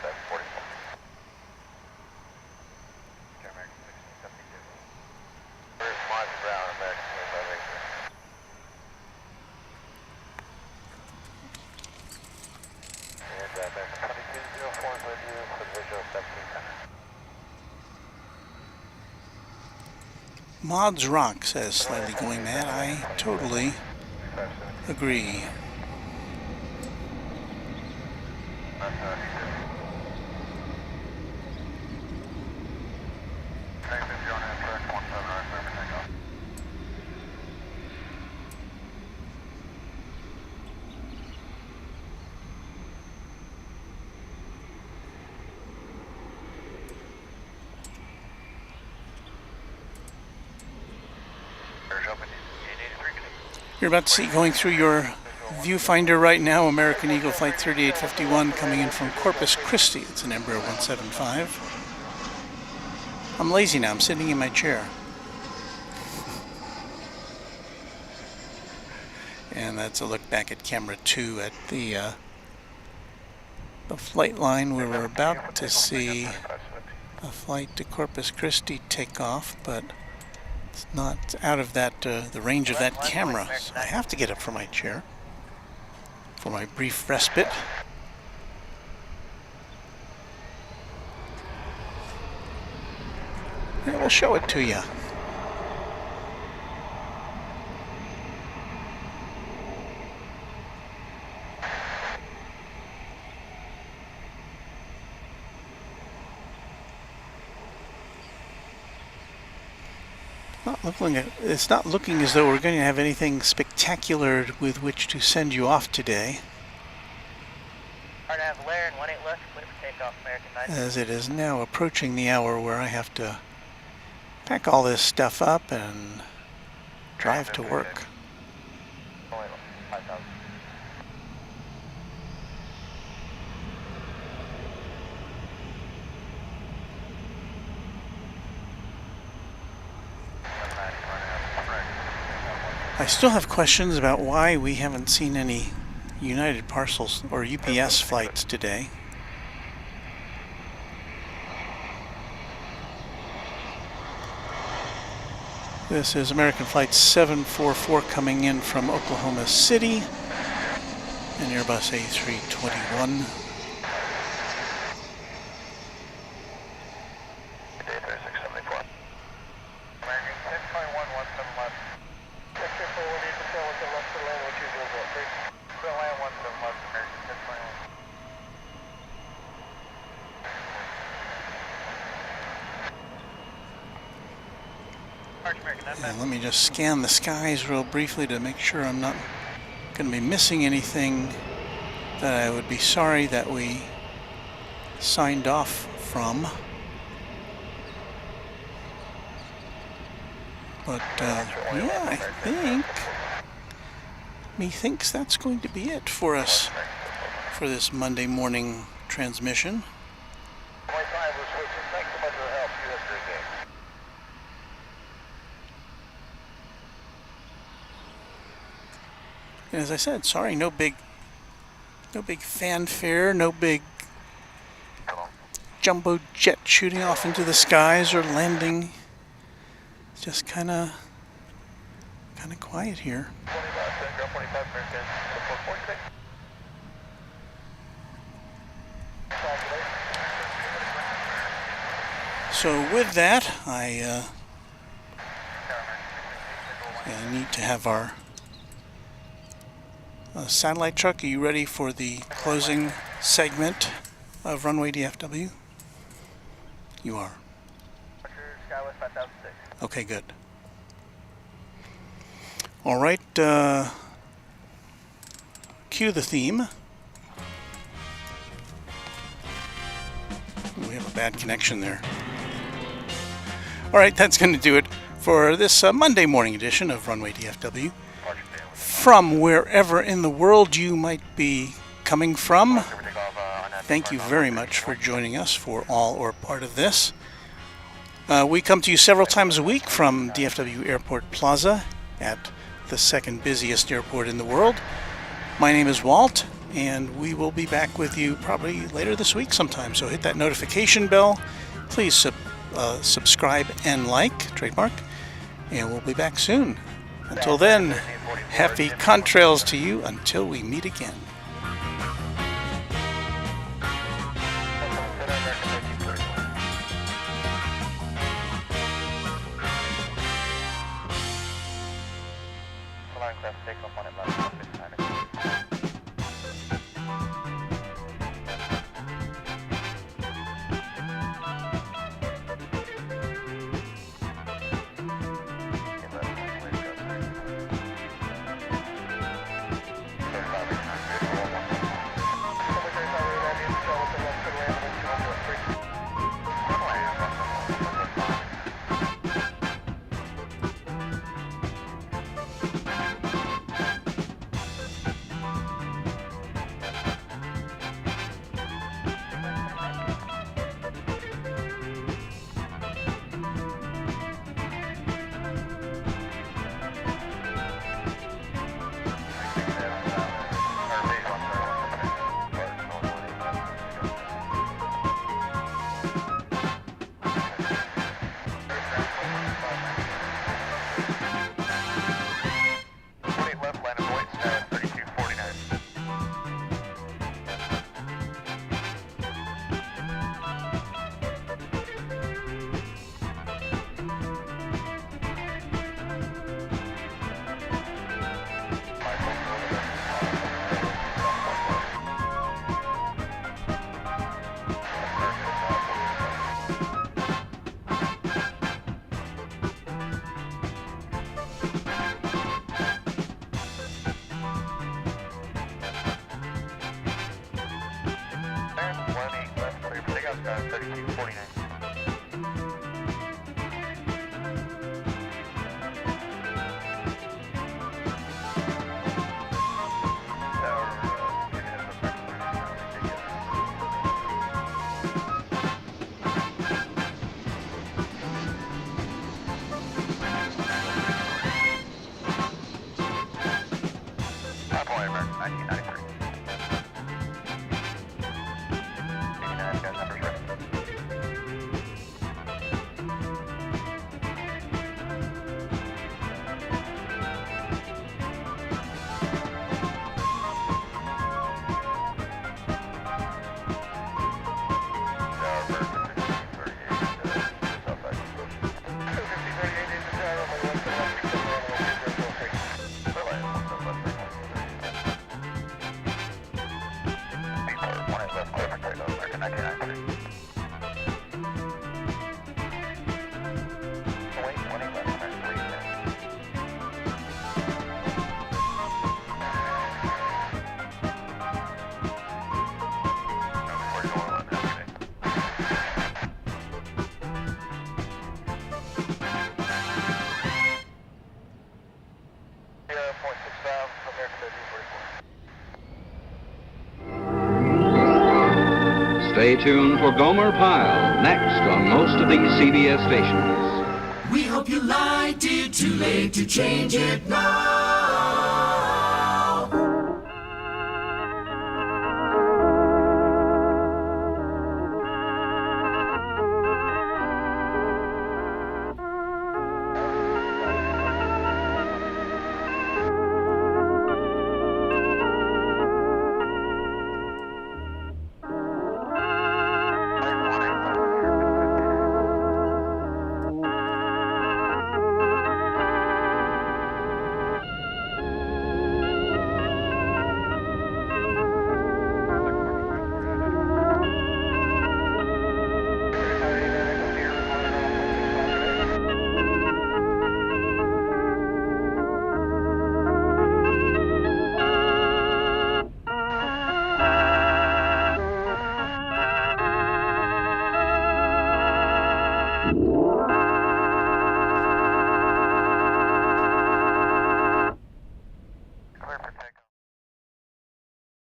744. American 1672. Where's Mons Brown, American 2583. And American 2204 is with you for the visual 1710. Mods Rock says slightly going mad. I totally agree. You're about to see going through your viewfinder right now, American Eagle Flight 3851 coming in from Corpus Christi. It's an Embraer 175. I'm lazy now, I'm sitting in my chair. And that's a look back at camera 2 at the flight line where we're about to see a flight to Corpus Christi take off, but it's not out of that the range of that camera. So I have to get up from my chair for my brief respite. And we'll show it to you. It's not looking as though we're going to have anything spectacular with which to send you off today. Hard to have Lair and 18 left, clear for takeoff, American 9. As it is now approaching the hour where I have to pack all this stuff up and drive to work. I still have questions about why we haven't seen any United Parcels or UPS flights today. This is American Flight 744 coming in from Oklahoma City, an Airbus A321. And let me just scan the skies real briefly to make sure I'm not going to be missing anything that I would be sorry that we signed off from. But yeah, I think methinks that's going to be it for us for this Monday morning transmission. And as I said, sorry, no big fanfare, no big jumbo jet shooting off into the skies or landing. It's just kind of quiet here. So with that, I need to have our satellite truck. Are you ready for the closing segment of Runway DFW? You are. Okay, good. All right, cue the theme. We have a bad connection there. All right, that's going to do it for this Monday morning edition of Runway DFW. From wherever in the world you might be coming from, thank you very much for joining us for all or part of this. We come to you several times a week from DFW Airport Plaza at the second busiest airport in the world. My name is Walt, and we will be back with you probably later this week sometime. So hit that notification bell. Please subscribe and like, trademark, and we'll be back soon. Until then, happy contrails to you until we meet again. Stay tuned for Gomer Pyle next on most of these CBS stations. We hope you liked it. Too late to change it now.